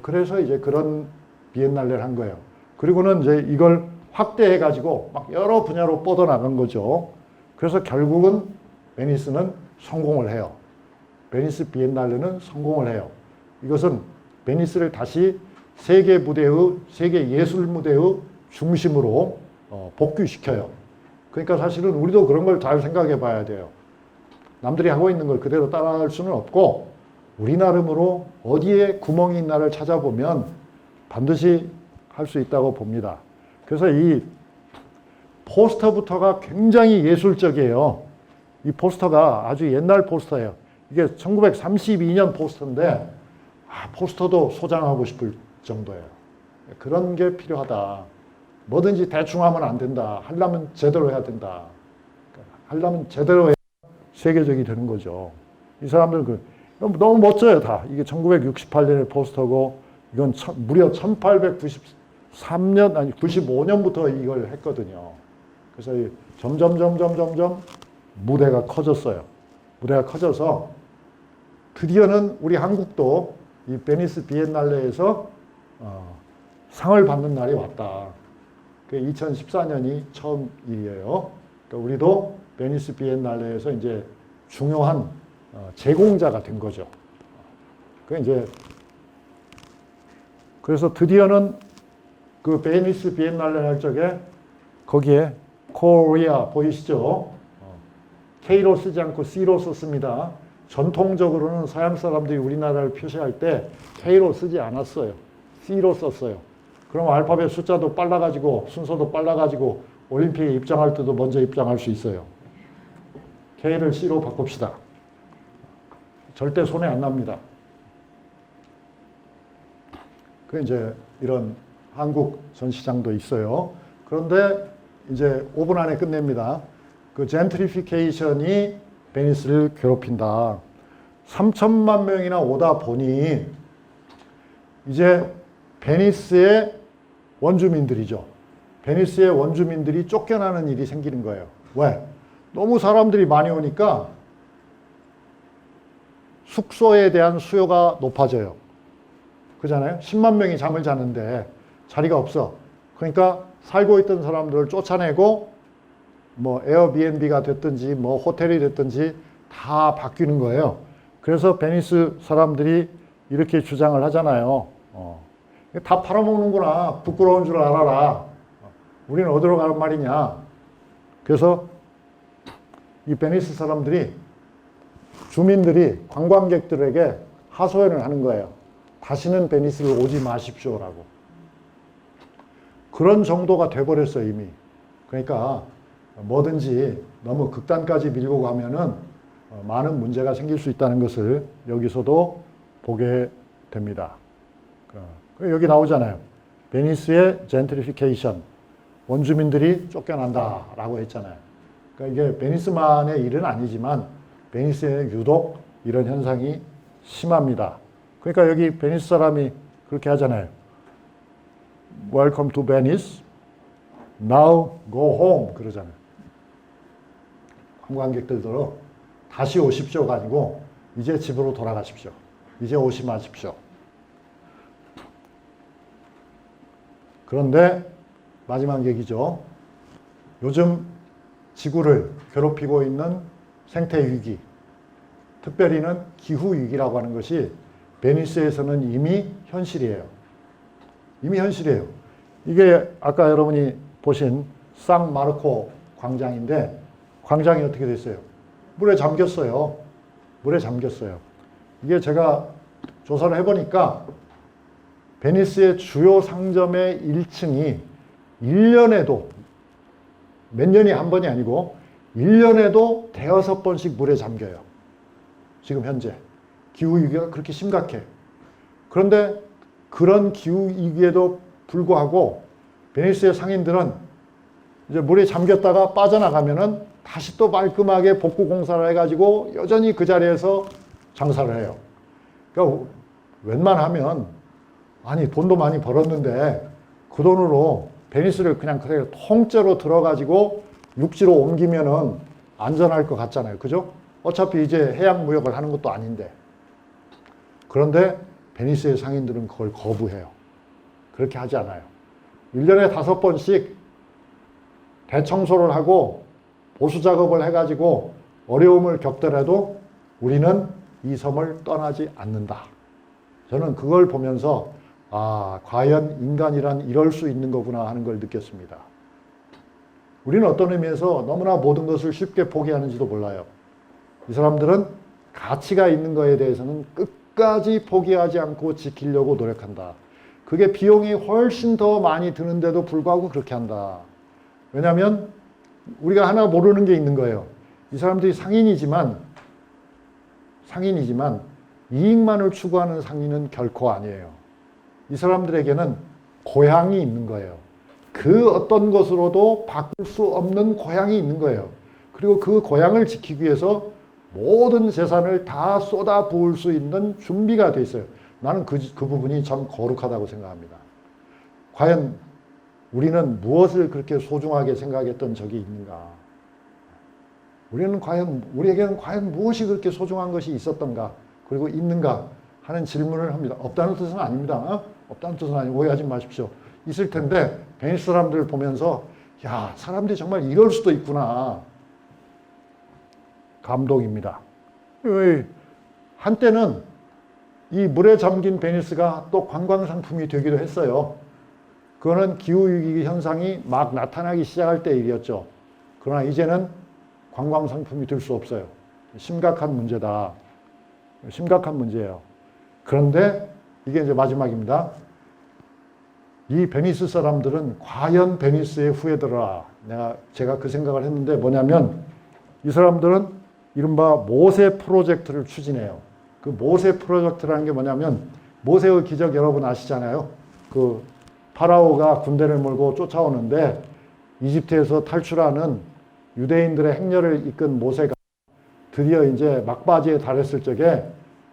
S1: 그래서 이제 그런 비엔날레를 한 거예요. 그리고는 이제 이걸 확대해가지고 막 여러 분야로 뻗어나간 거죠. 그래서 결국은 베니스는 성공을 해요. 베니스 비엔날레는 성공을 해요. 이것은 베니스를 다시 세계 예술 무대의 중심으로 복귀시켜요. 그러니까 사실은 우리도 그런 걸 잘 생각해 봐야 돼요. 남들이 하고 있는 걸 그대로 따라할 수는 없고 우리 나름으로 어디에 구멍이 있나를 찾아보면 반드시 할 수 있다고 봅니다. 그래서 이 포스터부터가 굉장히 예술적이에요. 이 포스터가 아주 옛날 포스터예요. 이게 1932년 포스터인데 포스터도 소장하고 싶을 정도예요. 그런 게 필요하다. 뭐든지 대충 하면 안 된다. 하려면 제대로 해야 된다. 하려면 제대로 해야 세계적이 되는 거죠. 이 사람들 너무 멋져요, 다. 이게 1968년의 포스터고 이건 무려 1893년, 아니 95년부터 이걸 했거든요. 그래서 점점 무대가 커졌어요. 무대가 커져서 드디어는 우리 한국도 이 베니스 비엔날레에서 상을 받는 날이 왔다. 2014년이 처음 일이에요. 그러니까 우리도 베니스 비엔날레에서 이제 중요한 제공자가 된 거죠. 그래서 드디어는 그 베니스 비엔날레 할 적에 거기에 코리아 보이시죠? K로 쓰지 않고 C로 썼습니다. 전통적으로는 서양 사람들이 우리나라를 표시할 때 K로 쓰지 않았어요. C로 썼어요. 그럼 알파벳 숫자도 빨라가지고 순서도 빨라가지고 올림픽에 입장할 때도 먼저 입장할 수 있어요. K를 C로 바꿉시다. 절대 손해 안 납니다. 그 이제 이런 한국 전시장도 있어요. 그런데 이제 5분 안에 끝냅니다. 그 젠트리피케이션이 베니스를 괴롭힌다. 3천만 명이나 오다 보니 이제 베니스의 원주민들이죠. 베니스의 원주민들이 쫓겨나는 일이 생기는 거예요. 왜? 너무 사람들이 많이 오니까 숙소에 대한 수요가 높아져요. 그잖아요? 10만 명이 잠을 자는데 자리가 없어. 그러니까 살고 있던 사람들을 쫓아내고 뭐 에어비앤비가 됐든지 뭐 호텔이 됐든지 다 바뀌는 거예요. 그래서 베니스 사람들이 이렇게 주장을 하잖아요. 다 팔아먹는구나. 부끄러운 줄 알아라. 우리는 어디로 가는 말이냐. 그래서 이 베니스 사람들이 주민들이 관광객들에게 하소연을 하는 거예요. 다시는 베니스를 오지 마십시오라고. 그런 정도가 돼버렸어요, 이미. 그러니까 뭐든지 너무 극단까지 밀고 가면은 많은 문제가 생길 수 있다는 것을 여기서도 보게 됩니다. 여기 나오잖아요. 베니스의 젠트리피케이션. 원주민들이 쫓겨난다라고 했잖아요. 그러니까 이게 베니스만의 일은 아니지만 베니스에 유독 이런 현상이 심합니다. 그러니까 여기 베니스 사람이 그렇게 하잖아요. Welcome to Venice. Now go home 그러잖아요. 관광객들도 다시 오십시오가 아니고 이제 집으로 돌아가십시오. 이제 오시 마십시오. 그런데 마지막 얘기죠. 요즘 지구를 괴롭히고 있는 생태 위기, 특별히는 기후 위기라고 하는 것이 베니스에서는 이미 현실이에요. 이미 현실이에요. 이게 아까 여러분이 보신 상마르코 광장인데 광장이 어떻게 됐어요? 물에 잠겼어요. 물에 잠겼어요. 이게 제가 조사를 해보니까 베니스의 주요 상점의 1층이 1년에도 몇 년이 한 번이 아니고 1년에도 대여섯 번씩 물에 잠겨요. 지금 현재. 기후위기가 그렇게 심각해. 그런데 그런 기후위기에도 불구하고 베니스의 상인들은 이제 물에 잠겼다가 빠져나가면은 다시 또 말끔하게 복구 공사를 해가지고 여전히 그 자리에서 장사를 해요. 그러니까 웬만하면 아니 돈도 많이 벌었는데 그 돈으로 베니스를 그냥 그대로 통째로 들어가지고 육지로 옮기면은 안전할 것 같잖아요. 그죠? 어차피 이제 해양 무역을 하는 것도 아닌데. 그런데 베니스의 상인들은 그걸 거부해요. 그렇게 하지 않아요. 1년에 5번씩 대청소를 하고 보수 작업을 해가지고 어려움을 겪더라도 우리는 이 섬을 떠나지 않는다. 저는 그걸 보면서 아, 과연 인간이란 이럴 수 있는 거구나 하는 걸 느꼈습니다. 우리는 어떤 의미에서 너무나 모든 것을 쉽게 포기하는지도 몰라요. 이 사람들은 가치가 있는 거에 대해서는 끝까지 포기하지 않고 지키려고 노력한다. 그게 비용이 훨씬 더 많이 드는데도 불구하고 그렇게 한다. 왜냐하면 우리가 하나 모르는 게 있는 거예요. 이 사람들이 상인이지만 이익만을 추구하는 상인은 결코 아니에요. 이 사람들에게는 고향이 있는 거예요. 그 어떤 것으로도 바꿀 수 없는 고향이 있는 거예요. 그리고 그 고향을 지키기 위해서 모든 재산을 다 쏟아 부을 수 있는 준비가 돼 있어요. 나는 그 부분이 참 거룩하다고 생각합니다. 과연 우리는 무엇을 그렇게 소중하게 생각했던 적이 있는가? 우리에게는 과연 무엇이 그렇게 소중한 것이 있었던가? 그리고 있는가? 하는 질문을 합니다. 없다는 뜻은 아닙니다. 없다는 뜻은 아니고 오해하지 마십시오. 있을 텐데 베니스 사람들을 보면서 야, 사람들이 정말 이럴 수도 있구나. 감동입니다. 한때는 이 물에 잠긴 베니스가 또 관광 상품이 되기도 했어요. 그거는 기후위기 현상이 막 나타나기 시작할 때 일이었죠. 그러나 이제는 관광 상품이 될 수 없어요. 심각한 문제다. 심각한 문제예요. 그런데 이게 이제 마지막입니다. 이 베니스 사람들은 과연 베니스의 후예들아. 제가 그 생각을 했는데 뭐냐면 이 사람들은 이른바 모세 프로젝트를 추진해요. 그 모세 프로젝트라는 게 뭐냐면 모세의 기적 여러분 아시잖아요. 그 파라오가 군대를 몰고 쫓아오는데 이집트에서 탈출하는 유대인들의 행렬을 이끈 모세가 드디어 이제 막바지에 달했을 적에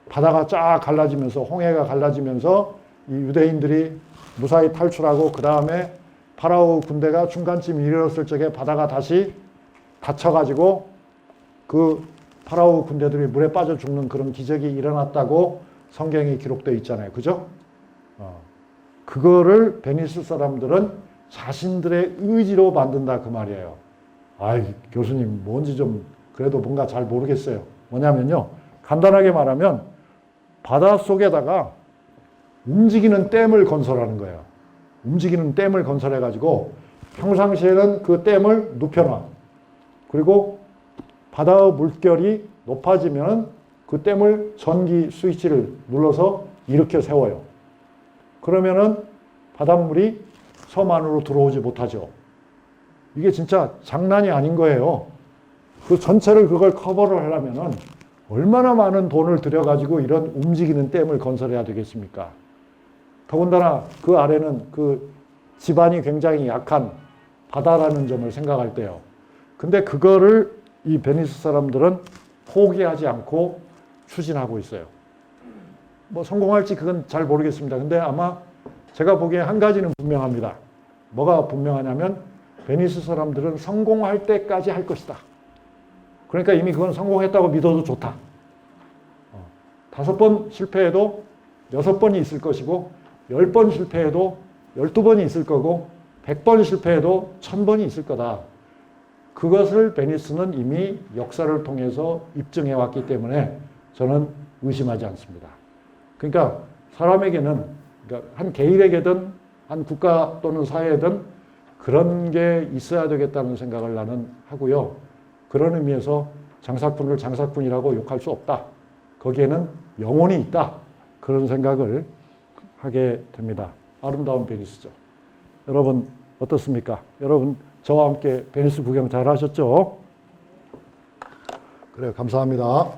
S1: 바다가 쫙 갈라지면서 홍해가 갈라지면서 이 유대인들이 무사히 탈출하고 그 다음에 파라오 군대가 중간쯤 이르렀을 적에 바다가 다시 닫혀가지고 그 파라오 군대들이 물에 빠져 죽는 그런 기적이 일어났다고 성경에 기록되어 있잖아요. 그죠? 그거를 베니스 사람들은 자신들의 의지로 만든다 그 말이에요. 아이, 교수님 뭔지 좀 그래도 뭔가 잘 모르겠어요. 뭐냐면요. 간단하게 말하면 바닷속에다가 움직이는 댐을 건설하는 거예요. 움직이는 댐을 건설해가지고 평상시에는 그 댐을 눕혀놔. 그리고 바다의 물결이 높아지면 그 댐을 전기 스위치를 눌러서 일으켜 세워요. 그러면은 바닷물이 섬 안으로 들어오지 못하죠. 이게 진짜 장난이 아닌 거예요. 그 전체를 그걸 커버를 하려면은 얼마나 많은 돈을 들여가지고 이런 움직이는 댐을 건설해야 되겠습니까? 더군다나 그 아래는 그 지반이 굉장히 약한 바다라는 점을 생각할 때요. 근데 그거를 이 베니스 사람들은 포기하지 않고 추진하고 있어요. 뭐 성공할지 그건 잘 모르겠습니다. 근데 아마 제가 보기에 한 가지는 분명합니다. 뭐가 분명하냐면 베니스 사람들은 성공할 때까지 할 것이다. 그러니까 이미 그건 성공했다고 믿어도 좋다. 5번 실패해도 6번이 있을 것이고 10번 실패해도 12번이 있을 거고 100번 실패해도 1000번이 있을 거다. 그것을 베니스는 이미 역사를 통해서 입증해 왔기 때문에 저는 의심하지 않습니다. 그러니까 사람에게는, 그러니까 한 개인에게든 한 국가 또는 사회든 그런 게 있어야 되겠다는 생각을 나는 하고요. 그런 의미에서 장사꾼을 장사꾼이라고 욕할 수 없다. 거기에는 영혼이 있다. 그런 생각을 하게 됩니다. 아름다운 베니스죠. 여러분 어떻습니까? 여러분 저와 함께 베니스 구경 잘 하셨죠? 그래요. 감사합니다.